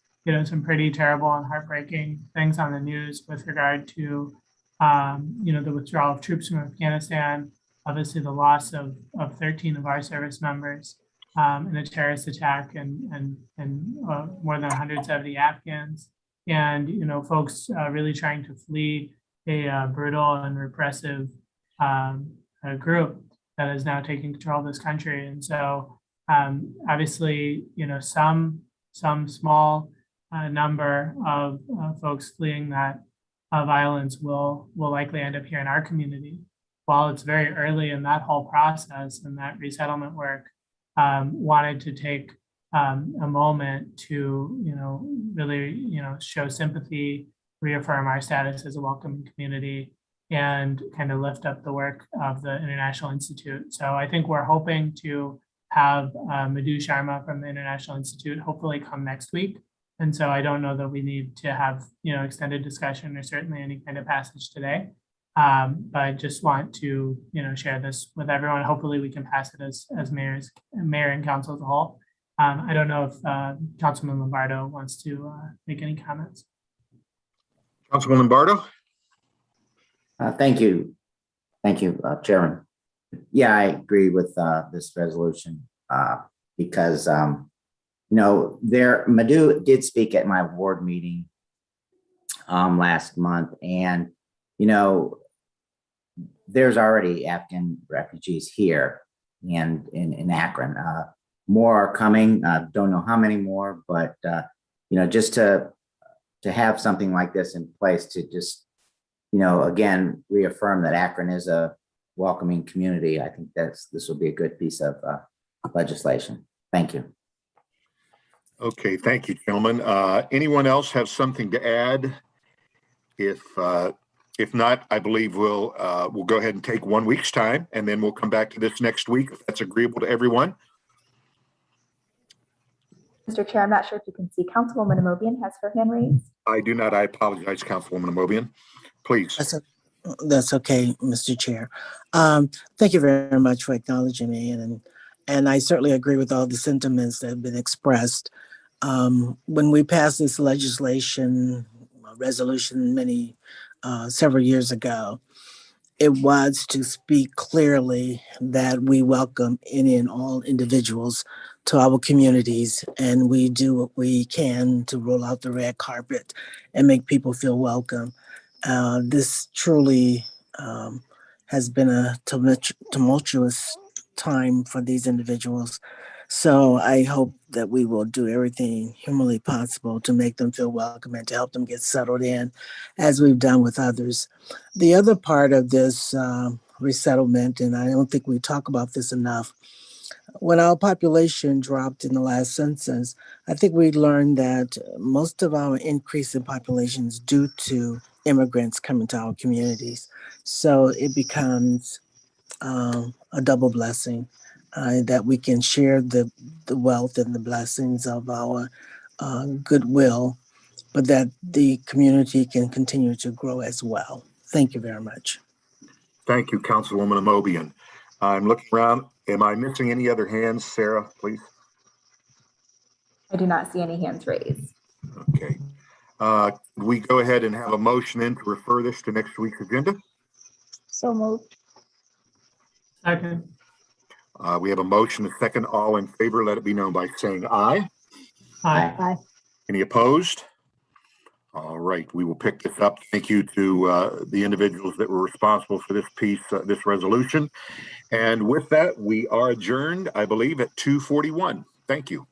some pretty terrible and heartbreaking things on the news with regard to, the withdrawal of troops from Afghanistan, obviously the loss of 13 of our service members in a terrorist attack and more than 170 Afghans, and, folks really trying to flee a brutal and repressive group that is now taking control of this country. And so obviously, some small number of folks fleeing that violence will likely end up here in our community. While it's very early in that whole process and that resettlement work, wanted to take a moment to, really, show sympathy, reaffirm our status as a welcoming community, and kind of lift up the work of the International Institute. So I think we're hoping to have Madhu Sharma from the International Institute hopefully come next week. And so I don't know that we need to have, extended discussion or certainly any kind of passage today. But I just want to, share this with everyone. Hopefully we can pass it as mayor and council as a whole. I don't know if Councilman Lombardo wants to make any comments. Councilman Lombardo? Thank you. Thank you, Chairman. Yeah, I agree with this resolution because, Madhu did speak at my ward meeting last month, and, there's already Afghan refugees here and in Akron. More are coming. Don't know how many more, but, just to have something like this in place to just, again, reaffirm that Akron is a welcoming community. I think this will be a good piece of legislation. Thank you. Okay, thank you, gentlemen. Anyone else have something to add? If not, I believe we'll go ahead and take 1 week's time, and then we'll come back to this next week if that's agreeable to everyone. Mr. Chair, I'm not sure if you can see Councilwoman Amobian has her hand raised. I do not. I apologize, Councilwoman Amobian. Please. That's okay, Mr. Chair. Thank you very much for acknowledging me, and I certainly agree with all the sentiments that have been expressed. When we passed this legislation, resolution several years ago, it was to speak clearly that we welcome any and all individuals to our communities, and we do what we can to roll out the red carpet and make people feel welcome. This truly has been a tumultuous time for these individuals. So I hope that we will do everything humanly possible to make them feel welcome and to help them get settled in, as we've done with others. The other part of this resettlement, and I don't think we talk about this enough, when our population dropped in the last census, I think we learned that most of our increase in population is due to immigrants coming to our communities. So it becomes a double blessing that we can share the wealth and the blessings of our goodwill, but that the community can continue to grow as well. Thank you very much. Thank you, Councilwoman Amobian. I'm looking around. Am I missing any other hands? Sarah, please. I do not see any hands raised. Okay. We go ahead and have a motion in to refer this to next week's agenda. So moved. Second. We have a motion, a second. All in favor, let it be known by saying aye. Aye. Aye. Any opposed? All right, we will pick this up. Thank you to the individuals that were responsible for this piece, this resolution. And with that, we are adjourned, I believe, at 2:41. Thank you.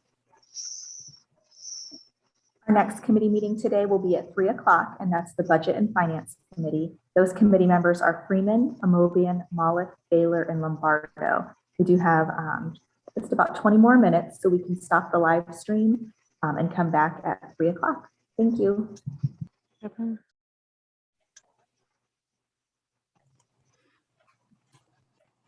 Our next committee meeting today will be at 3 o'clock, and that's the Budget and Finance Committee. Those committee members are Freeman, Amobian, Molick, Baylor, and Lombardo. We do have just about 20 more minutes, so we can stop the live stream and come back at 3 o'clock. Thank you.